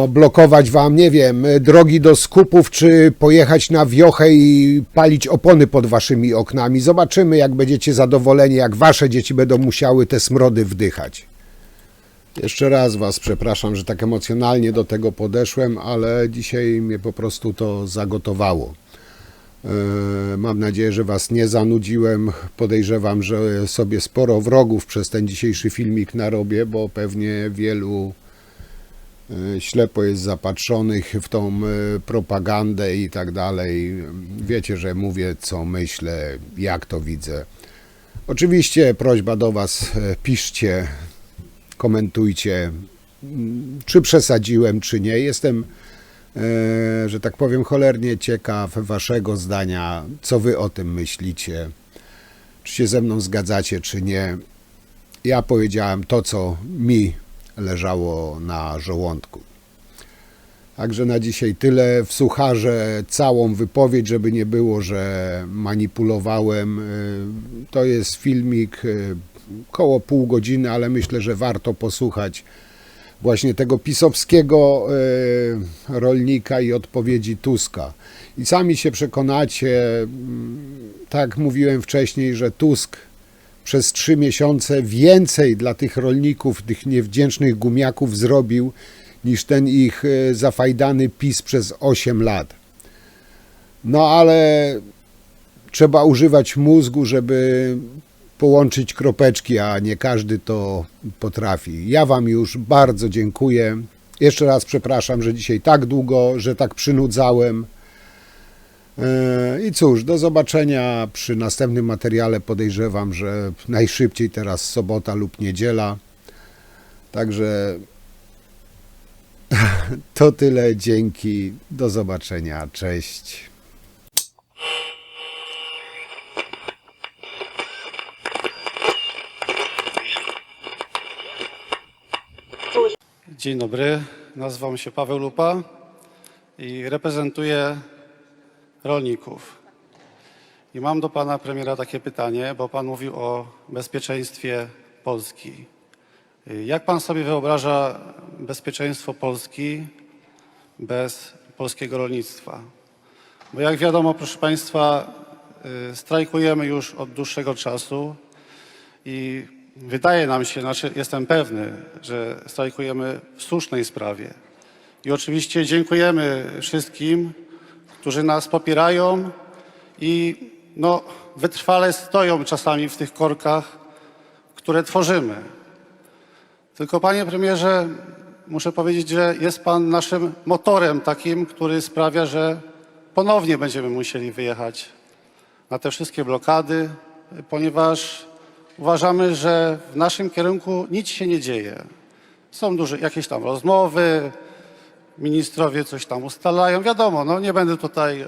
blokować wam, nie wiem, drogi do skupów, czy pojechać na wiochę i palić opony pod waszymi oknami. Zobaczymy, jak będziecie zadowoleni, jak wasze dzieci będą musiały te smrody wdychać. Jeszcze raz was przepraszam, że tak emocjonalnie do tego podeszłem, ale dzisiaj mnie po prostu to zagotowało. Mam nadzieję, że was nie zanudziłem. Podejrzewam, że sobie sporo wrogów przez ten dzisiejszy filmik narobię, bo pewnie wielu ślepo jest zapatrzonych w tą propagandę i tak dalej. Wiecie, że mówię, co myślę, jak to widzę. Oczywiście prośba do was, piszcie, komentujcie, czy przesadziłem, czy nie. Jestem, że tak powiem, cholernie ciekaw waszego zdania, co wy o tym myślicie, czy się ze mną zgadzacie, czy nie. Ja powiedziałem to, co mi leżało na żołądku. Także na dzisiaj tyle. Wsłucharzę całą wypowiedź, żeby nie było, że manipulowałem. To jest filmik koło pół godziny, ale myślę, że warto posłuchać właśnie tego pisowskiego rolnika i odpowiedzi Tuska. I sami się przekonacie, tak jak mówiłem wcześniej, że Tusk przez 3 miesiące więcej dla tych rolników, tych niewdzięcznych gumiaków zrobił, niż ten ich zafajdany PiS przez 8 lat. No ale trzeba używać mózgu, żeby połączyć kropeczki, a nie każdy to potrafi. Ja wam już bardzo dziękuję. Jeszcze raz przepraszam, że dzisiaj tak długo, że tak przynudzałem. I cóż, do zobaczenia przy następnym materiale. Podejrzewam, że najszybciej teraz sobota lub niedziela. Także to tyle. Dzięki. Do zobaczenia. Cześć. Dzień dobry, nazywam się Paweł Lupa i reprezentuję rolników. I mam do pana premiera takie pytanie, bo pan mówił o bezpieczeństwie Polski. Jak pan sobie wyobraża bezpieczeństwo Polski bez polskiego rolnictwa? Bo jak wiadomo, proszę państwa, strajkujemy już od dłuższego czasu i wydaje nam się, znaczy jestem pewny, że strajkujemy w słusznej sprawie. I oczywiście dziękujemy wszystkim, którzy nas popierają i wytrwale stoją czasami w tych korkach, które tworzymy. Tylko panie premierze, muszę powiedzieć, że jest pan naszym motorem takim, który sprawia, że ponownie będziemy musieli wyjechać na te wszystkie blokady, ponieważ uważamy, że w naszym kierunku nic się nie dzieje. Są jakieś tam rozmowy, ministrowie coś tam ustalają. Wiadomo, nie będę tutaj,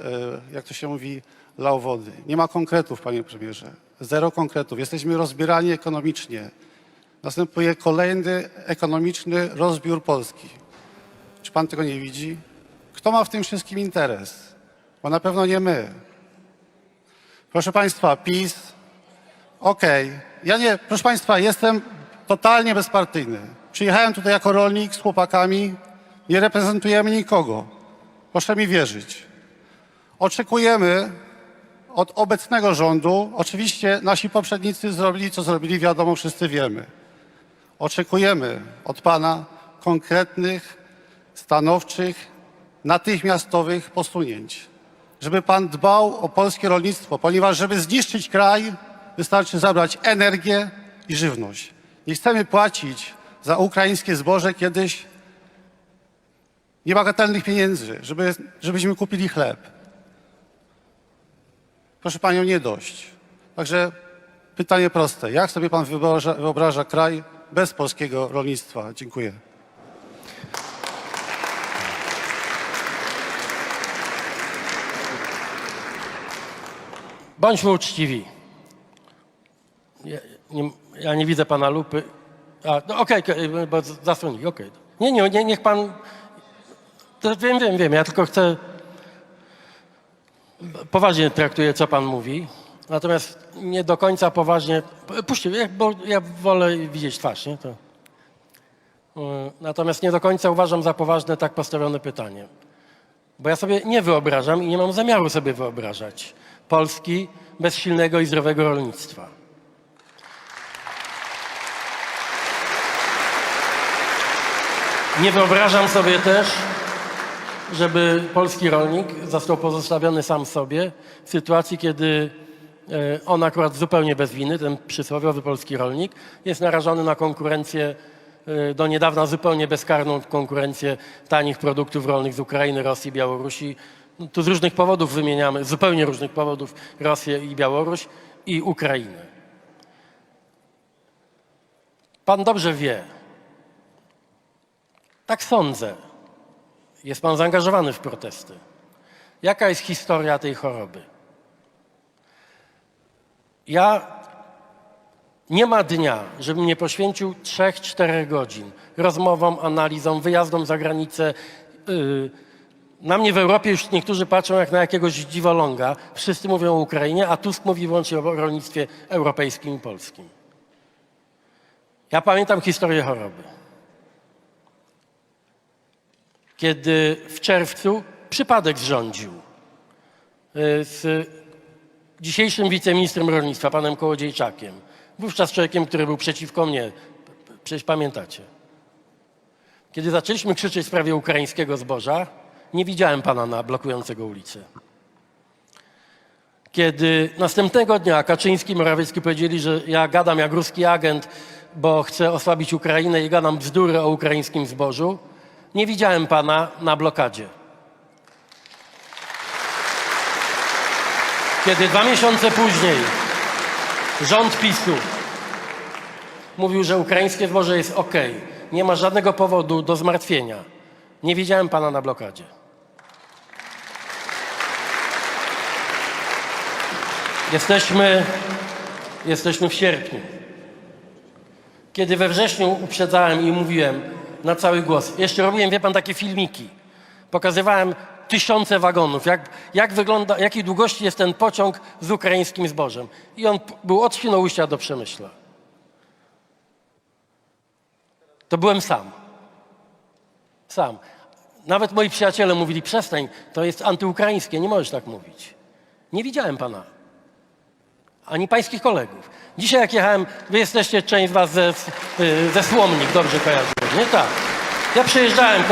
jak to się mówi, lał wody. Nie ma konkretów, panie premierze. Zero konkretów. Jesteśmy rozbierani ekonomicznie. następuje kolejny ekonomiczny rozbiór Polski. Czy pan tego nie widzi? Kto ma w tym wszystkim interes? Bo na pewno nie my. Proszę państwa, PiS, proszę państwa, jestem totalnie bezpartyjny. Przyjechałem tutaj jako rolnik z chłopakami, nie reprezentujemy nikogo. Proszę mi wierzyć. Oczekujemy od obecnego rządu, oczywiście nasi poprzednicy zrobili, co zrobili, wiadomo, wszyscy wiemy. Oczekujemy od pana konkretnych, stanowczych, natychmiastowych posunięć. Żeby pan dbał o polskie rolnictwo, ponieważ żeby zniszczyć kraj, wystarczy zabrać energię i żywność. Nie chcemy płacić za ukraińskie zboże kiedyś niebagatelnych pieniędzy, żebyśmy kupili chleb. Proszę panią, nie dość. Także pytanie proste. Jak sobie pan wyobraża kraj bez polskiego rolnictwa? Dziękuję. Bądźmy uczciwi. Ja nie widzę pana Lupy. No okej, bo zasłoni, okej. Nie, niech pan... To wiem, ja tylko chcę... Poważnie traktuję, co pan mówi, natomiast nie do końca poważnie... Puśćcie, bo ja wolę widzieć twarz, nie? To... Natomiast nie do końca uważam za poważne tak postawione pytanie. Bo ja sobie nie wyobrażam i nie mam zamiaru sobie wyobrażać Polski bez silnego i zdrowego rolnictwa. Nie wyobrażam sobie też, żeby polski rolnik został pozostawiony sam sobie w sytuacji, kiedy on akurat zupełnie bez winy, ten przysłowiowy polski rolnik, jest narażony na konkurencję, do niedawna zupełnie bezkarną konkurencję tanich produktów rolnych z Ukrainy, Rosji, Białorusi. Tu z różnych powodów wymieniamy, zupełnie różnych powodów, Rosję i Białoruś i Ukrainę. Pan dobrze wie, tak sądzę, jest pan zaangażowany w protesty. Jaka jest historia tej choroby? Nie ma dnia, żebym nie poświęcił 3-4 godzin rozmowom, analizom, wyjazdom za granicę. Na mnie w Europie już niektórzy patrzą jak na jakiegoś dziwoląga. Wszyscy mówią o Ukrainie, a Tusk mówi wyłącznie o rolnictwie europejskim i polskim. Ja pamiętam historię choroby. Kiedy w czerwcu przypadek zrządził z dzisiejszym wiceministrem rolnictwa, panem Kołodziejczakiem, wówczas człowiekiem, który był przeciwko mnie, przecież pamiętacie. Kiedy zaczęliśmy krzyczeć w sprawie ukraińskiego zboża, nie widziałem pana blokującego ulicę. Kiedy następnego dnia Kaczyński i Morawiecki powiedzieli, że ja gadam jak ruski agent, bo chcę osłabić Ukrainę i gadam bzdury o ukraińskim zbożu, nie widziałem pana na blokadzie. Kiedy 2 miesiące później rząd PiS-u mówił, że ukraińskie zboże jest okej, nie ma żadnego powodu do zmartwienia, nie widziałem pana na blokadzie. Jesteśmy w sierpniu. Kiedy we wrześniu uprzedzałem i mówiłem na cały głos, jeszcze robiłem, wie pan, takie filmiki. Pokazywałem tysiące wagonów, jak wygląda, jakiej długości jest ten pociąg z ukraińskim zbożem. I on był od Świnoujścia do Przemyśla. To byłem sam. Sam. Nawet moi przyjaciele mówili, przestań, to jest antyukraińskie, nie możesz tak mówić. Nie widziałem pana. Ani pańskich kolegów. Dzisiaj jak jechałem, wy jesteście, część z was ze Słomnik, dobrze kojarzy, nie? Tak. Ja przejeżdżałem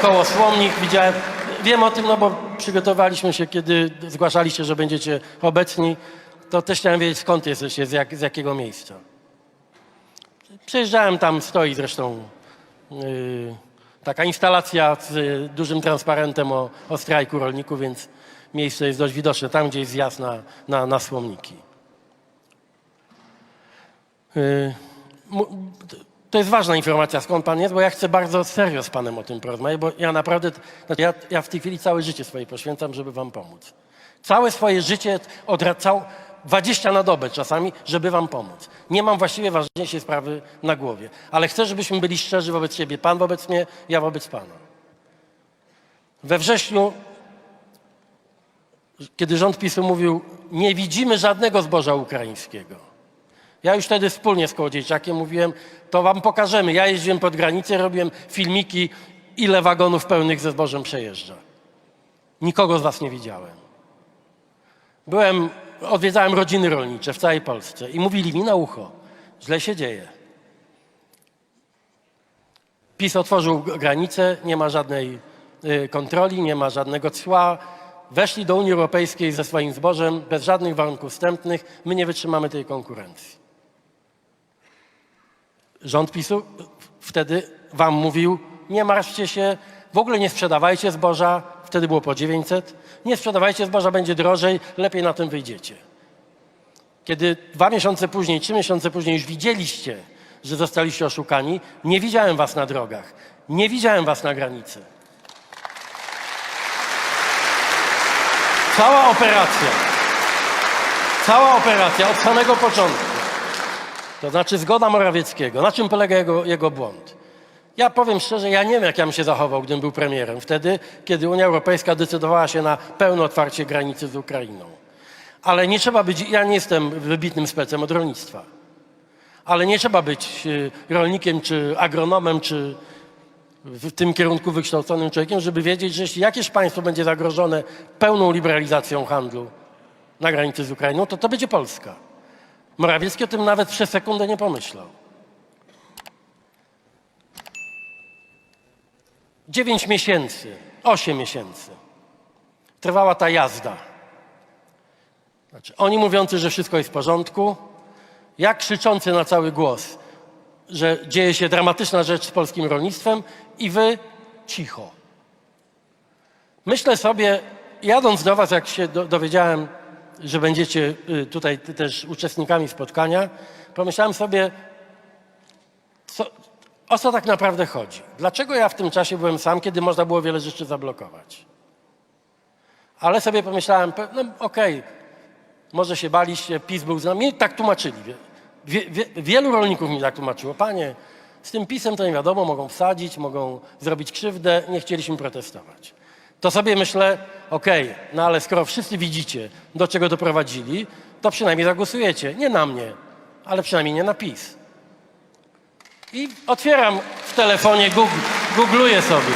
koło Słomnik, widziałem, wiem o tym, no bo przygotowaliśmy się, kiedy zgłaszaliście, że będziecie obecni, to też chciałem wiedzieć, skąd jesteście, z jakiego miejsca. Przejeżdżałem, tam stoi zresztą taka instalacja z dużym transparentem o strajku rolników, więc miejsce jest dość widoczne, tam gdzie jest zjazd na Słomniki. To jest ważna informacja, skąd pan jest, bo ja chcę bardzo serio z panem o tym porozmawiać, bo ja naprawdę, ja w tej chwili całe życie swoje poświęcam, żeby wam pomóc. Całe swoje życie, 20 na dobę czasami, żeby wam pomóc. Nie mam właściwie ważniejszej sprawy na głowie, ale chcę, żebyśmy byli szczerzy wobec siebie. Pan wobec mnie, ja wobec pana. We wrześniu, kiedy rząd PiS-u mówił, nie widzimy żadnego zboża ukraińskiego. Ja już wtedy wspólnie z Kołodziejczakiem mówiłem, to wam pokażemy. Ja jeździłem pod granicę, robiłem filmiki, ile wagonów pełnych ze zbożem przejeżdża. Nikogo z was nie widziałem. Odwiedzałem rodziny rolnicze w całej Polsce i mówili mi na ucho, źle się dzieje. PiS otworzył granicę, nie ma żadnej kontroli, nie ma żadnego cła. Weszli do Unii Europejskiej ze swoim zbożem bez żadnych warunków wstępnych. My nie wytrzymamy tej konkurencji. Rząd PiS-u wtedy wam mówił, nie martwcie się, w ogóle nie sprzedawajcie zboża, wtedy było po 900, nie sprzedawajcie zboża, będzie drożej, lepiej na tym wyjdziecie. Kiedy 2 miesiące później, 3 miesiące później już widzieliście, że zostaliście oszukani, nie widziałem was na drogach, nie widziałem was na granicy. Cała operacja od samego początku, to znaczy zgoda Morawieckiego, na czym polega jego błąd? Ja powiem szczerze, ja nie wiem, jak ja bym się zachował, gdybym był premierem. Wtedy, kiedy Unia Europejska decydowała się na pełne otwarcie granicy z Ukrainą. Ale nie trzeba być, ja nie jestem wybitnym specem od rolnictwa, ale nie trzeba być rolnikiem, czy agronomem, czy w tym kierunku wykształconym człowiekiem, żeby wiedzieć, że jeśli jakieś państwo będzie zagrożone pełną liberalizacją handlu na granicy z Ukrainą, to będzie Polska. Morawiecki o tym nawet przez sekundę nie pomyślał. 9 miesięcy, 8 miesięcy trwała ta jazda. Znaczy, oni mówiący, że wszystko jest w porządku, jak krzyczący na cały głos, że dzieje się dramatyczna rzecz z polskim rolnictwem i wy cicho. Myślę sobie, jadąc do was, jak się dowiedziałem, że będziecie tutaj też uczestnikami spotkania, pomyślałem sobie, o co tak naprawdę chodzi? Dlaczego ja w tym czasie byłem sam, kiedy można było wiele rzeczy zablokować? Ale sobie pomyślałem, no okej, może się baliście, PiS był z nami. Tak tłumaczyli. Wielu rolników mi tak tłumaczyło. Panie, z tym PiS-em to nie wiadomo, mogą wsadzić, mogą zrobić krzywdę, nie chcieliśmy protestować. To sobie myślę, okej, no ale skoro wszyscy widzicie, do czego doprowadzili, to przynajmniej zagłosujecie. Nie na mnie, ale przynajmniej nie na PiS. I otwieram w telefonie, googluję sobie.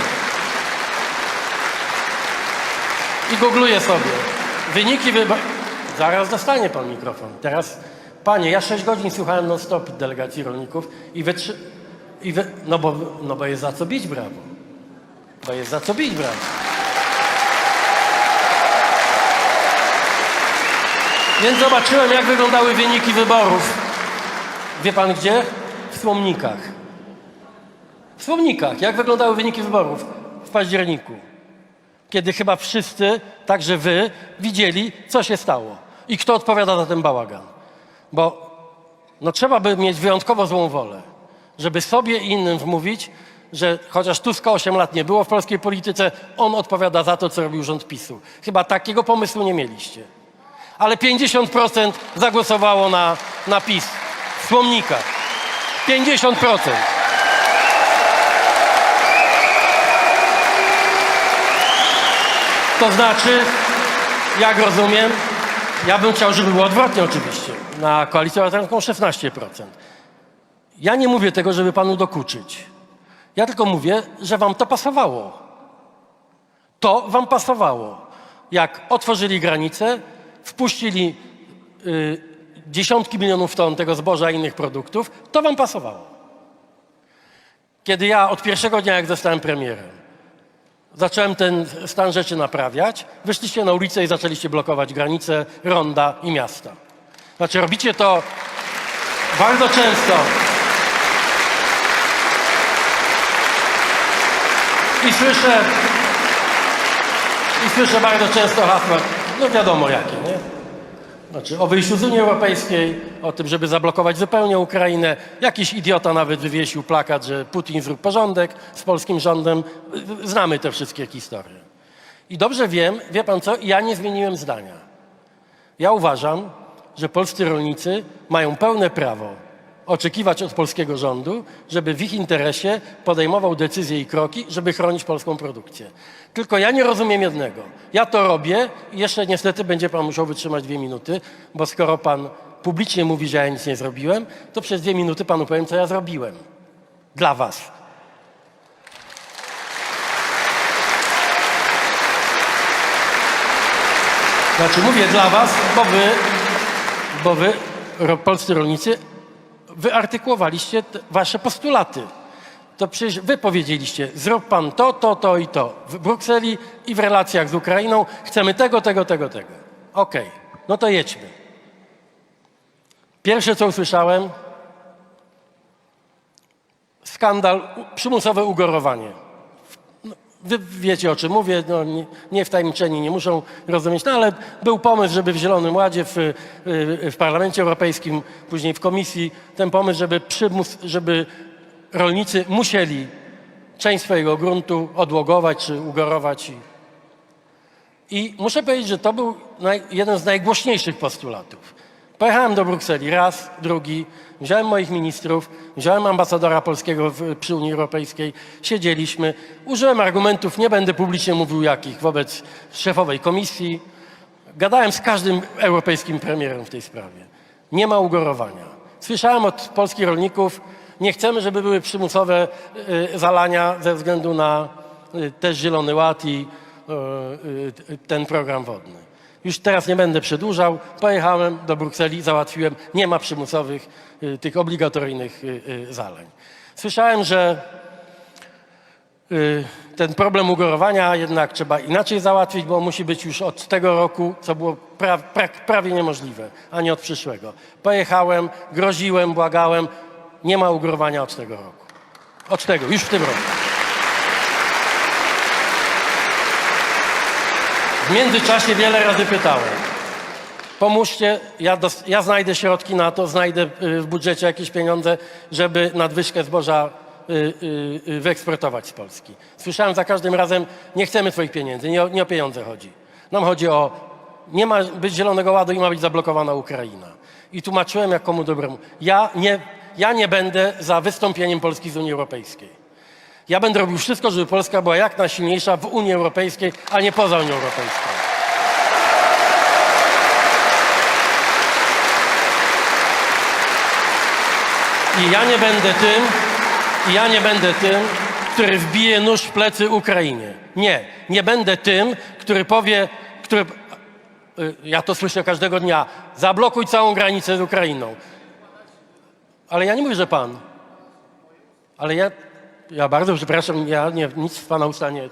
I googluję sobie. Wyniki wyborów. Zaraz dostanie pan mikrofon. Teraz, panie, ja 6 godzin słuchałem non-stop delegacji rolników no bo jest za co bić brawo. Bo jest za co bić brawo. Więc zobaczyłem, jak wyglądały wyniki wyborów. Wie pan gdzie? W Słomnikach. W Słomnikach. Jak wyglądały wyniki wyborów w październiku? Kiedy chyba wszyscy, także wy, widzieli, co się stało. I kto odpowiada za ten bałagan. Bo trzeba by mieć wyjątkowo złą wolę, żeby sobie i innym wmówić, że chociaż Tuska 8 lat nie było w polskiej polityce, on odpowiada za to, co robił rząd PiS-u. Chyba takiego pomysłu nie mieliście. Ale 50% zagłosowało na PiS w Słomnikach. 50%. To znaczy, jak rozumiem, ja bym chciał, żeby było odwrotnie oczywiście. Na Koalicję Obywatelską 16%. Ja nie mówię tego, żeby panu dokuczyć. Ja tylko mówię, że wam to pasowało. To wam pasowało. Jak otworzyli granice, wpuścili dziesiątki milionów ton tego zboża i innych produktów, to wam pasowało. Kiedy ja od pierwszego dnia, jak zostałem premierem, zacząłem ten stan rzeczy naprawiać, wyszliście na ulicę i zaczęliście blokować granice, ronda i miasta. Znaczy robicie to bardzo często. I słyszę bardzo często hasła, no wiadomo jakie, nie? Znaczy o wyjściu z Unii Europejskiej, o tym, żeby zablokować zupełnie Ukrainę. Jakiś idiota nawet wywiesił plakat, że Putin zrób porządek z polskim rządem. Znamy te wszystkie historie. I dobrze wiem, wie pan co, ja nie zmieniłem zdania. Ja uważam, że polscy rolnicy mają pełne prawo oczekiwać od polskiego rządu, żeby w ich interesie podejmował decyzje i kroki, żeby chronić polską produkcję. Tylko ja nie rozumiem jednego. Ja to robię i jeszcze niestety będzie pan musiał wytrzymać 2 minuty, bo skoro pan publicznie mówi, że ja nic nie zrobiłem, to przez 2 minuty panu powiem, co ja zrobiłem. Dla was. Znaczy mówię dla was, bo wy polscy rolnicy, wyartykułowaliście wasze postulaty. To przecież wy powiedzieliście, zrób pan to i to. W Brukseli i w relacjach z Ukrainą chcemy tego. Okej, no to jedźmy. Pierwsze, co usłyszałem, skandal, przymusowe ugorowanie. No, wy wiecie, o czym mówię, no, nie wtajemniczeni nie muszą rozumieć, no ale był pomysł, żeby w Zielonym Ładzie, w Parlamencie Europejskim, później w Komisji, ten pomysł, żeby rolnicy musieli część swojego gruntu odłogować czy ugorować. I muszę powiedzieć, że to był jeden z najgłośniejszych postulatów. Pojechałem do Brukseli raz, drugi, wziąłem moich ministrów, wziąłem ambasadora polskiego przy Unii Europejskiej, siedzieliśmy, użyłem argumentów, nie będę publicznie mówił jakich, wobec szefowej komisji. Gadałem z każdym europejskim premierem w tej sprawie. Nie ma ugorowania. Słyszałem od polskich rolników, nie chcemy, żeby były przymusowe zalania ze względu na też Zielony Ład i ten program wodny. Już teraz nie będę przedłużał. Pojechałem do Brukseli, załatwiłem. Nie ma przymusowych, tych obligatoryjnych zalań. Słyszałem, że ten problem ugorowania jednak trzeba inaczej załatwić, bo musi być już od tego roku, co było prawie niemożliwe, a nie od przyszłego. Pojechałem, groziłem, błagałem. Nie ma ugorowania od tego roku. Od tego, już w tym roku. W międzyczasie wiele razy pytałem. Pomóżcie, ja znajdę środki na to, znajdę w budżecie jakieś pieniądze, żeby nadwyżkę zboża wyeksportować z Polski. Słyszałem za każdym razem, nie chcemy twoich pieniędzy, nie o pieniądze chodzi. Nam chodzi o, nie ma być Zielonego Ładu i ma być zablokowana Ukraina. I tłumaczyłem jak komu dobremu. Ja nie będę za wystąpieniem Polski z Unii Europejskiej. Ja będę robił wszystko, żeby Polska była jak najsilniejsza w Unii Europejskiej, a nie poza Unią Europejską. I ja nie będę tym, który wbije nóż w plecy Ukrainie. Nie będę tym, który powie, ja to słyszę każdego dnia, zablokuj całą granicę z Ukrainą. Ale ja nie mówię, że pan. Ale ja bardzo przepraszam, nic w pana usta nie.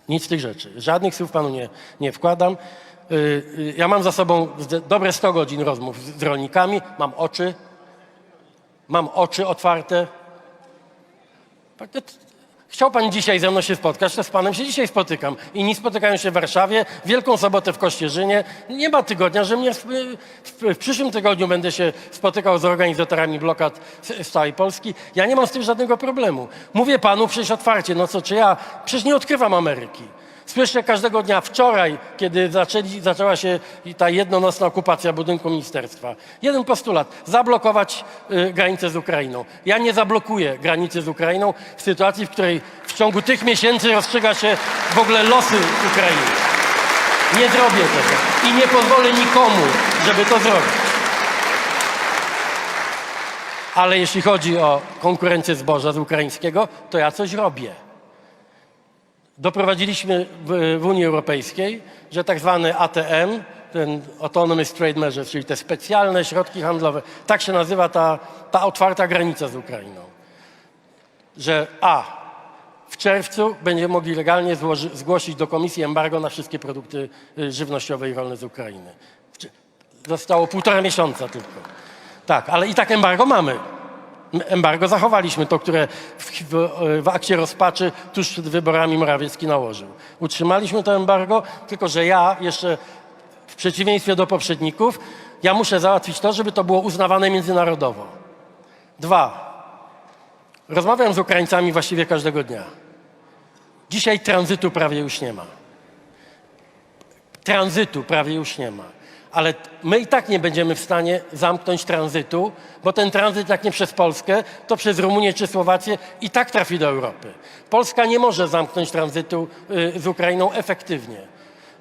Nic z tych rzeczy. Żadnych słów panu nie wkładam. Ja mam za sobą dobre 100 godzin rozmów z rolnikami. Mam oczy otwarte. Chciał pan dzisiaj ze mną się spotkać, to z panem się dzisiaj spotykam. Inni spotykają się w Warszawie, Wielką Sobotę w Kościerzynie. Nie ma tygodnia, że w przyszłym tygodniu będę się spotykał z organizatorami blokad z całej Polski. Ja nie mam z tym żadnego problemu. Mówię panu przecież otwarcie, ja przecież nie odkrywam Ameryki. Słyszę każdego dnia, wczoraj, kiedy zaczęła się ta jednonocna okupacja budynku ministerstwa. Jeden postulat, zablokować granicę z Ukrainą. Ja nie zablokuję granicy z Ukrainą w sytuacji, w której w ciągu tych miesięcy rozstrzyga się w ogóle losy Ukrainy. Nie zrobię tego i nie pozwolę nikomu, żeby to zrobić. Ale jeśli chodzi o konkurencję zboża z ukraińskiego, to ja coś robię. Doprowadziliśmy w Unii Europejskiej, że tak zwany ATM, ten Autonomous Trade Measures, czyli te specjalne środki handlowe, tak się nazywa ta otwarta granica z Ukrainą, że w czerwcu będziemy mogli legalnie zgłosić do Komisji embargo na wszystkie produkty żywnościowe i rolne z Ukrainy. Zostało 1,5 miesiąca tylko. Tak, ale i tak embargo mamy. Embargo zachowaliśmy, to, które w akcie rozpaczy tuż przed wyborami Morawiecki nałożył. Utrzymaliśmy to embargo, tylko że ja jeszcze w przeciwieństwie do poprzedników, ja muszę załatwić to, żeby to było uznawane międzynarodowo. 2. Rozmawiam z Ukraińcami właściwie każdego dnia. Dzisiaj tranzytu prawie już nie ma. Ale my i tak nie będziemy w stanie zamknąć tranzytu, bo ten tranzyt jak nie przez Polskę, to przez Rumunię czy Słowację i tak trafi do Europy. Polska nie może zamknąć tranzytu z Ukrainą efektywnie.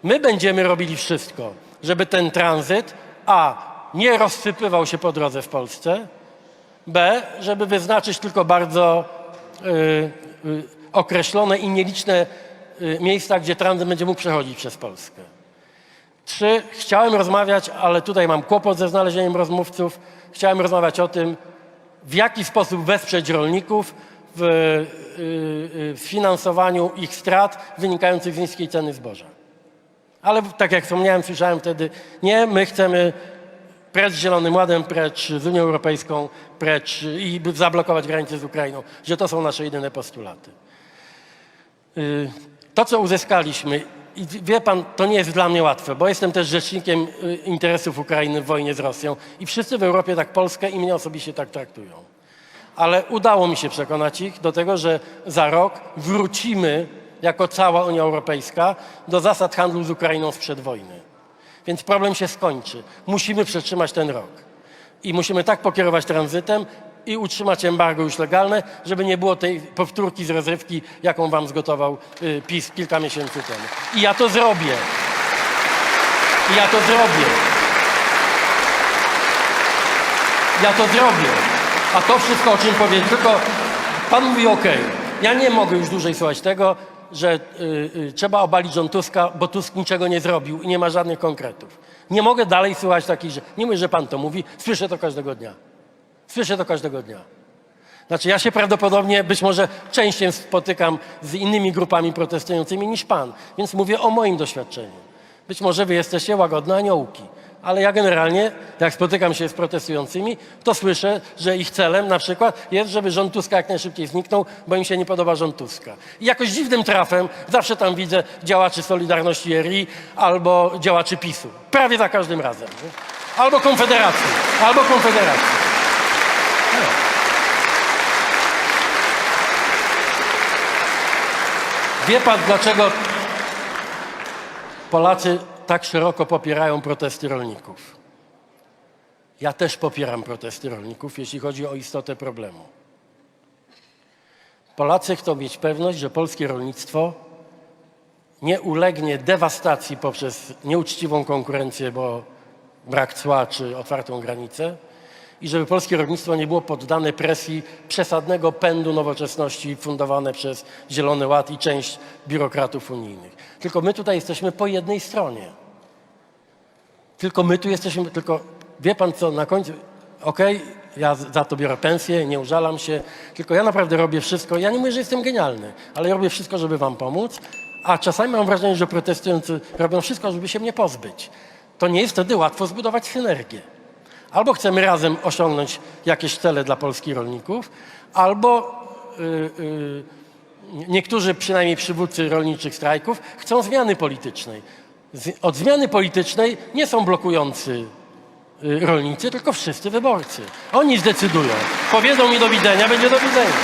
My będziemy robili wszystko, żeby ten tranzyt nie rozsypywał się po drodze w Polsce, żeby wyznaczyć tylko bardzo określone i nieliczne miejsca, gdzie tranzyt będzie mógł przechodzić przez Polskę. 3. Chciałem rozmawiać, ale tutaj mam kłopot ze znalezieniem rozmówców. Chciałem rozmawiać o tym, w jaki sposób wesprzeć rolników w finansowaniu ich strat wynikających z niskiej ceny zboża. Ale tak jak wspomniałem, słyszałem wtedy, nie, my chcemy precz z Zielonym Ładem, precz z Unią Europejską, precz i zablokować granice z Ukrainą, że to są nasze jedyne postulaty. To, co uzyskaliśmy, i wie pan, to nie jest dla mnie łatwe, bo jestem też rzecznikiem interesów Ukrainy w wojnie z Rosją i wszyscy w Europie tak Polskę i mnie osobiście tak traktują. Ale udało mi się przekonać ich do tego, że za rok wrócimy jako cała Unia Europejska do zasad handlu z Ukrainą sprzed wojny. Więc problem się skończy. Musimy przetrzymać ten rok. I musimy tak pokierować tranzytem i utrzymać embargo już legalne, żeby nie było tej powtórki z rozrywki, jaką wam zgotował PiS kilka miesięcy temu. I ja to zrobię. Ja to zrobię. A to wszystko, o czym powiem, tylko pan mówi okej. Ja nie mogę już dłużej słuchać tego, że trzeba obalić rząd Tuska, bo Tusk niczego nie zrobił i nie ma żadnych konkretów. Nie mogę dalej słuchać takich rzeczy. Nie mówię, że pan to mówi, słyszę to każdego dnia. Znaczy ja się prawdopodobnie, być może częściej spotykam z innymi grupami protestującymi niż pan, więc mówię o moim doświadczeniu. Być może wy jesteście łagodne aniołki, ale ja generalnie, jak spotykam się z protestującymi, to słyszę, że ich celem na przykład jest, żeby rząd Tuska jak najszybciej zniknął, bo im się nie podoba rząd Tuska. I jakoś dziwnym trafem zawsze tam widzę działaczy Solidarności RI albo działaczy PiS-u. Prawie za każdym razem. Nie? Albo Konfederacji. Wie pan, dlaczego Polacy tak szeroko popierają protesty rolników? Ja też popieram protesty rolników, jeśli chodzi o istotę problemu. Polacy chcą mieć pewność, że polskie rolnictwo nie ulegnie dewastacji poprzez nieuczciwą konkurencję, bo brak cła czy otwartą granicę i żeby polskie rolnictwo nie było poddane presji przesadnego pędu nowoczesności fundowane przez Zielony Ład i część biurokratów unijnych. Tylko my tutaj jesteśmy po jednej stronie. Tylko wie pan co, na końcu, ja za to biorę pensję, nie użalam się, tylko ja naprawdę robię wszystko, ja nie mówię, że jestem genialny, ale ja robię wszystko, żeby wam pomóc, a czasami mam wrażenie, że protestujący robią wszystko, żeby się mnie pozbyć. To nie jest wtedy łatwo zbudować synergię. Albo chcemy razem osiągnąć jakieś cele dla polskich rolników, albo niektórzy, przynajmniej przywódcy rolniczych strajków, chcą zmiany politycznej. Od zmiany politycznej nie są blokujący rolnicy, tylko wszyscy wyborcy. Oni zdecydują. Powiedzą mi do widzenia, będzie do widzenia.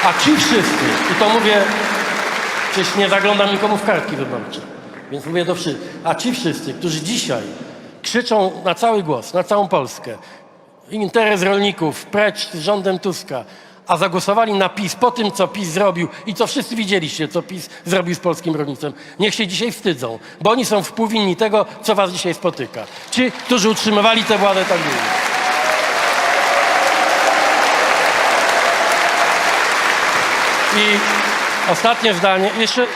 A ci wszyscy, i to mówię, przecież nie zaglądam nikomu w kartki wyborcze, więc mówię do wszystkich, a ci wszyscy, którzy dzisiaj krzyczą na cały głos, na całą Polskę, interes rolników, precz z rządem Tuska, a zagłosowali na PiS po tym, co PiS zrobił i co wszyscy widzieliście, co PiS zrobił z polskim rolnictwem. Niech się dzisiaj wstydzą, bo oni są współwinni tego, co was dzisiaj spotyka. Ci, którzy utrzymywali tę władzę tak długo. I ostatnie zdanie, jeszcze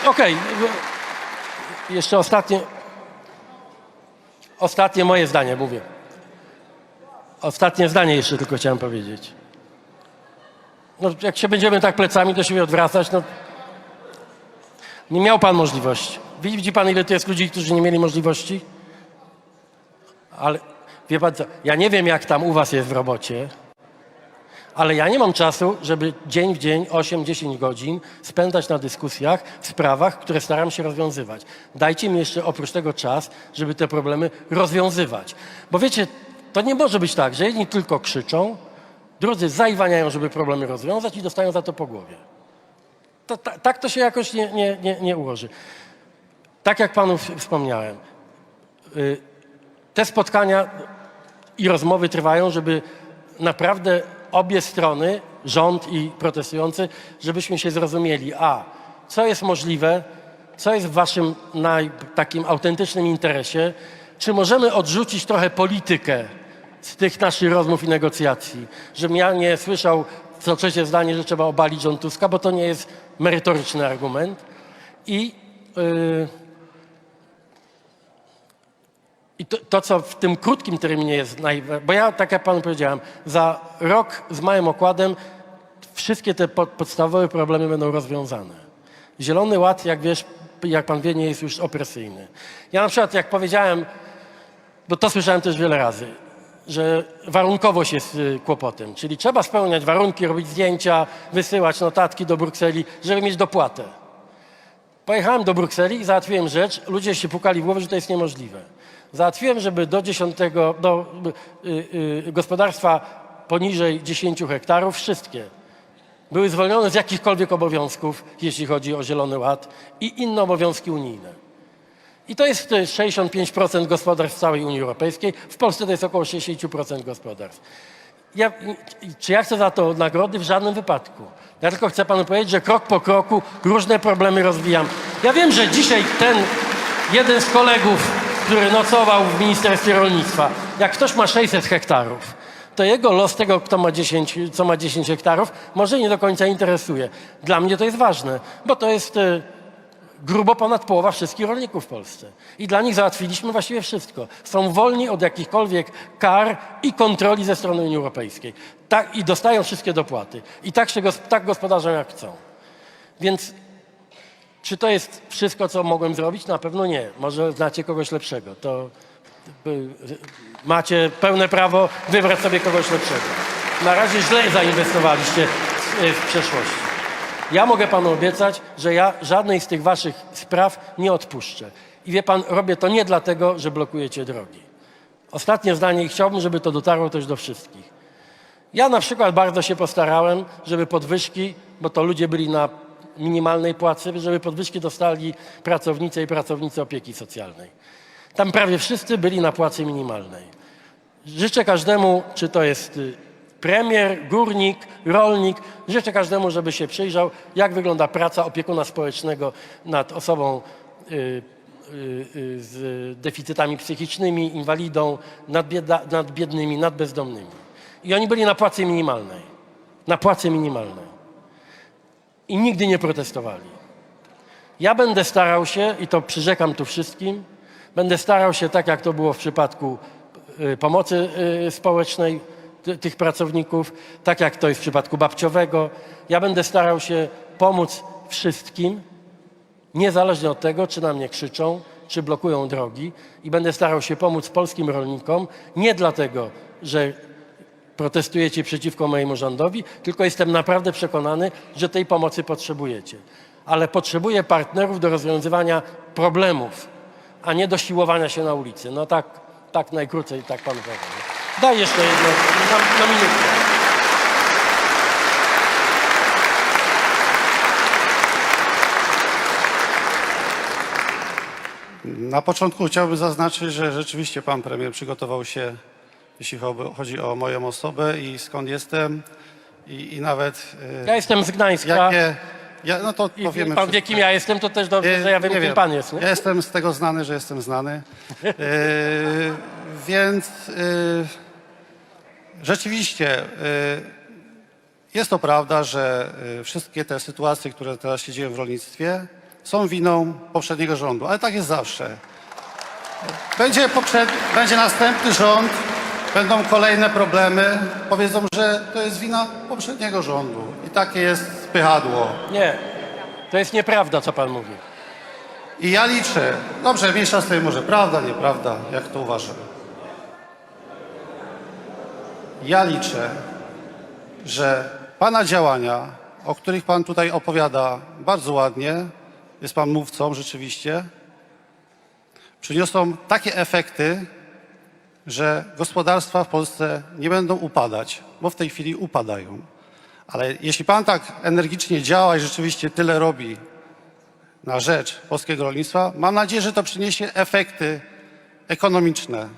ostatnie moje zdanie mówię. Ostatnie zdanie jeszcze tylko chciałem powiedzieć. No, jak się będziemy tak plecami do siebie odwracać, no nie miał pan możliwości. Widzi pan, ile to jest ludzi, którzy nie mieli możliwości? Ale wie pan co, ja nie wiem, jak tam u was jest w robocie, ale ja nie mam czasu, żeby dzień w dzień 8-10 godzin spędzać na dyskusjach w sprawach, które staram się rozwiązywać. Dajcie mi jeszcze oprócz tego czas, żeby te problemy rozwiązywać. Bo wiecie, to nie może być tak, że jedni tylko krzyczą, drudzy zaiwaniają, żeby problemy rozwiązać i dostają za to po głowie. Tak to się jakoś nie ułoży. tak jak panu wspomniałem, te spotkania i rozmowy trwają, żeby naprawdę obie strony, rząd i protestujący, żebyśmy się zrozumieli, co jest możliwe, co jest w waszym takim autentycznym interesie, czy możemy odrzucić trochę politykę z tych naszych rozmów i negocjacji, żebym ja nie słyszał co trzecie zdanie, że trzeba obalić rząd Tuska, bo to nie jest merytoryczny argument. I to, co w tym krótkim terminie jest bo ja, tak jak panu powiedziałem, za rok z małym okładem wszystkie te podstawowe problemy będą rozwiązane. Zielony Ład, jak pan wie, nie jest już opresyjny. Ja na przykład, jak powiedziałem, bo to słyszałem też wiele razy, że warunkowość jest kłopotem, czyli trzeba spełniać warunki, robić zdjęcia, wysyłać notatki do Brukseli, żeby mieć dopłatę. Pojechałem do Brukseli i załatwiłem rzecz, ludzie się pukali w głowę, że to jest niemożliwe. Załatwiłem, żeby do gospodarstwa poniżej 10 hektarów wszystkie były zwolnione z jakichkolwiek obowiązków, jeśli chodzi o Zielony Ład i inne obowiązki unijne. I to jest 65% gospodarstw w całej Unii Europejskiej. W Polsce to jest około 60% gospodarstw. Czy ja chcę za to nagrody? W żadnym wypadku. Ja tylko chcę panu powiedzieć, że krok po kroku różne problemy rozwijam. Ja wiem, że dzisiaj ten jeden z kolegów, który nocował w Ministerstwie Rolnictwa, jak ktoś ma 600 hektarów, to jego los tego, co ma 10 hektarów, może nie do końca interesuje. Dla mnie to jest ważne, bo to jest grubo ponad połowa wszystkich rolników w Polsce. I dla nich załatwiliśmy właściwie wszystko. Są wolni od jakichkolwiek kar i kontroli ze strony Unii Europejskiej. I dostają wszystkie dopłaty. I tak gospodarzą jak chcą. Więc czy to jest wszystko, co mogłem zrobić? Na pewno nie. Może znacie kogoś lepszego. To macie pełne prawo wybrać sobie kogoś lepszego. Na razie źle zainwestowaliście w przeszłości. Ja mogę panu obiecać, że ja żadnej z tych waszych spraw nie odpuszczę. I wie pan, robię to nie dlatego, że blokujecie drogi. Ostatnie zdanie i chciałbym, żeby to dotarło też do wszystkich. Ja na przykład bardzo się postarałem, żeby podwyżki, bo to ludzie byli na minimalnej płacy, żeby podwyżki dostali pracownice i pracownicy opieki socjalnej. Tam prawie wszyscy byli na płacy minimalnej. Życzę każdemu, czy to jest premier, górnik, rolnik, życzę każdemu, żeby się przyjrzał, jak wygląda praca opiekuna społecznego nad osobą z deficytami psychicznymi, inwalidą, nad biednymi, nad bezdomnymi. I oni byli na płacy minimalnej. Na płacy minimalnej. I nigdy nie protestowali. Ja będę starał się, i to przyrzekam tu wszystkim, będę starał się, tak jak to było w przypadku pomocy społecznej tych pracowników, tak jak to jest w przypadku babciowego. Ja będę starał się pomóc wszystkim, niezależnie od tego, czy na mnie krzyczą, czy blokują drogi. I będę starał się pomóc polskim rolnikom, nie dlatego, że protestujecie przeciwko mojemu rządowi, tylko jestem naprawdę przekonany, że tej pomocy potrzebujecie. Ale potrzebuję partnerów do rozwiązywania problemów, a nie do siłowania się na ulicy. No tak najkrócej, tak panu powiem. Daj jeszcze jedno, na minutę. Na początku chciałbym zaznaczyć, że rzeczywiście pan premier przygotował się, jeśli chodzi o moją osobę i skąd jestem i nawet... Ja jestem z Gdańska. No to I powiemy pan wie, kim ja jestem, to też dobrze, że ja wiem, kim pan jest. Nie? Ja jestem z tego znany, że jestem znany. Więc rzeczywiście jest to prawda, że wszystkie te sytuacje, które teraz się dzieją w rolnictwie, są winą poprzedniego rządu. Ale tak jest zawsze. Będzie następny rząd, będą kolejne problemy. Powiedzą, że to jest wina poprzedniego rządu. I takie jest spychadło. Nie, to jest nieprawda, co pan mówi. I ja liczę, dobrze, mniejsza z tym może prawda, nieprawda, jak to uważam. Ja liczę, że pana działania, o których pan tutaj opowiada bardzo ładnie, jest pan mówcą rzeczywiście, przyniosą takie efekty, że gospodarstwa w Polsce nie będą upadać, bo w tej chwili upadają. Ale jeśli pan tak energicznie działa i rzeczywiście tyle robi na rzecz polskiego rolnictwa. Mam nadzieję, że to przyniesie efekty ekonomiczne,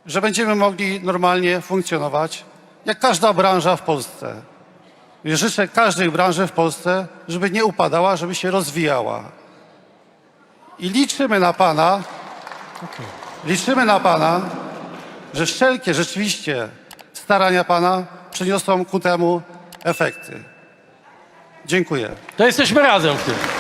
że będziemy mogli normalnie funkcjonować, jak każda branża w Polsce. I życzę każdej branży w Polsce, żeby nie upadała, żeby się rozwijała. I liczymy na Pana, że wszelkie rzeczywiście starania Pana przyniosą ku temu efekty. Dziękuję. To jesteśmy razem w tym.